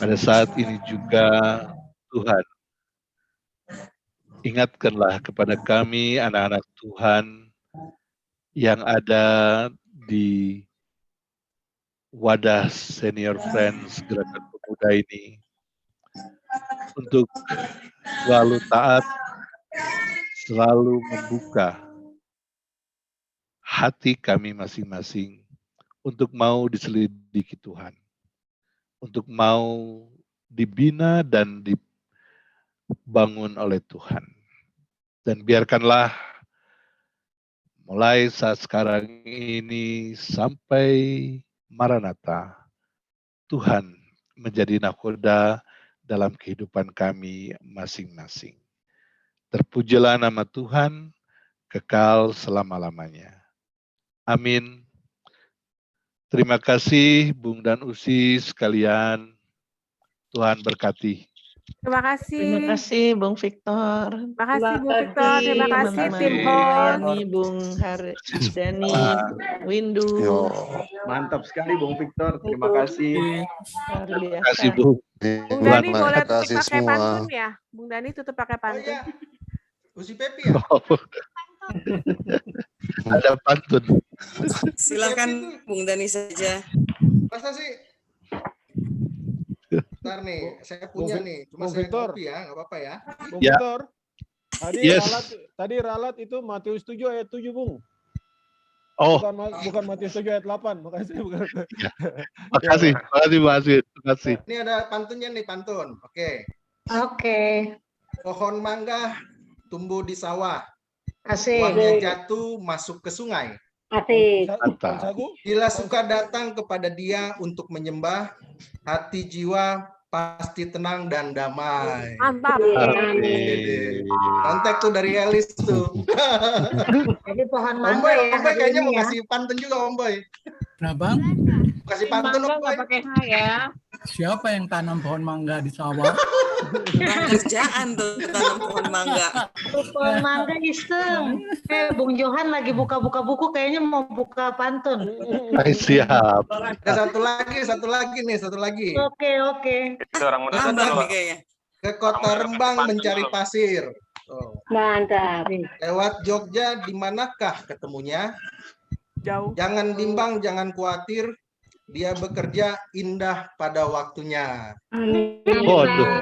pada saat ini juga Tuhan, ingatkanlah kepada kami anak-anak Tuhan yang ada di wadah Senior Friends Gerakan Pemuda ini untuk selalu taat, selalu membuka hati kami masing-masing untuk mau diselidiki Tuhan, untuk mau dibina dan dibangun oleh Tuhan. Dan biarkanlah mulai saat sekarang ini sampai Maranatha, Tuhan menjadi nahkoda dalam kehidupan kami masing-masing. Terpujilah nama Tuhan, kekal selama-lamanya. Amin. Terima kasih Bung dan Usi sekalian. Tuhan berkati. Terima kasih. Terima kasih Bung Victor. Terima kasih Bung Victor. Terima kasih tim host. Bung Haryani, Windu. Mantap sekali Bung Victor. Terima kasih. Luar biasa. Terima kasih Bung. Bung Dani boleh tutup pakai pantun ya? Bung Dani tutup pakai pantun. Oh, iya. Usi Pepi ya? Ada pantun. Silakan Bung Dani saja. Masa sih? Bentar nih, saya punya nih. Cuma saya copy ya, nggak apa-apa ya. Bung Ya. Victor, tadi Yes. tadi ralat itu Matius 7 ayat 7, Bung. Oh, bukan Matius 7 ayat 8. Makasih bukan. makasih Pak Asid. Makasih. Ini ada pantunnya nih, pantun. Oke. Oke. Pohon mangga tumbuh di sawah. Asik. Buahnya jatuh masuk ke sungai. Asik. Mantap. Bila suka datang kepada dia untuk menyembah, hati jiwa pasti tenang dan damai. Mantap. Kontak tuh dari Elis tuh. Jadi pohon Om mangga Boy, ya. Om Boy kayaknya mau ya. kasih pantun juga Om Boy. Nah, Bang, Kasih pantun Om Boy. pakai saya. siapa yang tanam pohon mangga di sawah? Kerjaan tuh tanam pohon mangga. Pohon mangga iseng. Bung Johan lagi buka-buka buku, kayaknya mau buka pantun. Siap. Ada satu lagi nih, satu lagi. Oke. Itu orang muda Tambah dulu. nih kayaknya. Ke kota Rembang mencari pasir. Oh. Mantap. Lewat Jogja, di manakah ketemunya? Jauh. Jangan bimbang, jangan khawatir. Dia bekerja indah pada waktunya. Waduh.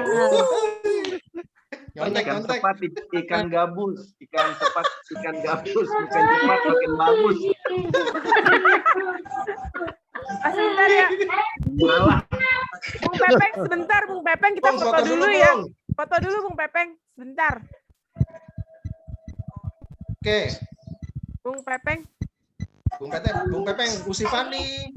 Nyontek. Cepat ikan gabus, ikan cepat ikan gabus, ikan cepat makin bagus. Sebentar ya. Malah Bung Pepeng, sebentar Bung Pepeng, kita Bung, foto dulu ya. Bung. Foto dulu Bung Pepeng, sebentar. Oke, Bung Pepeng. Bung Pepeng, Usifani.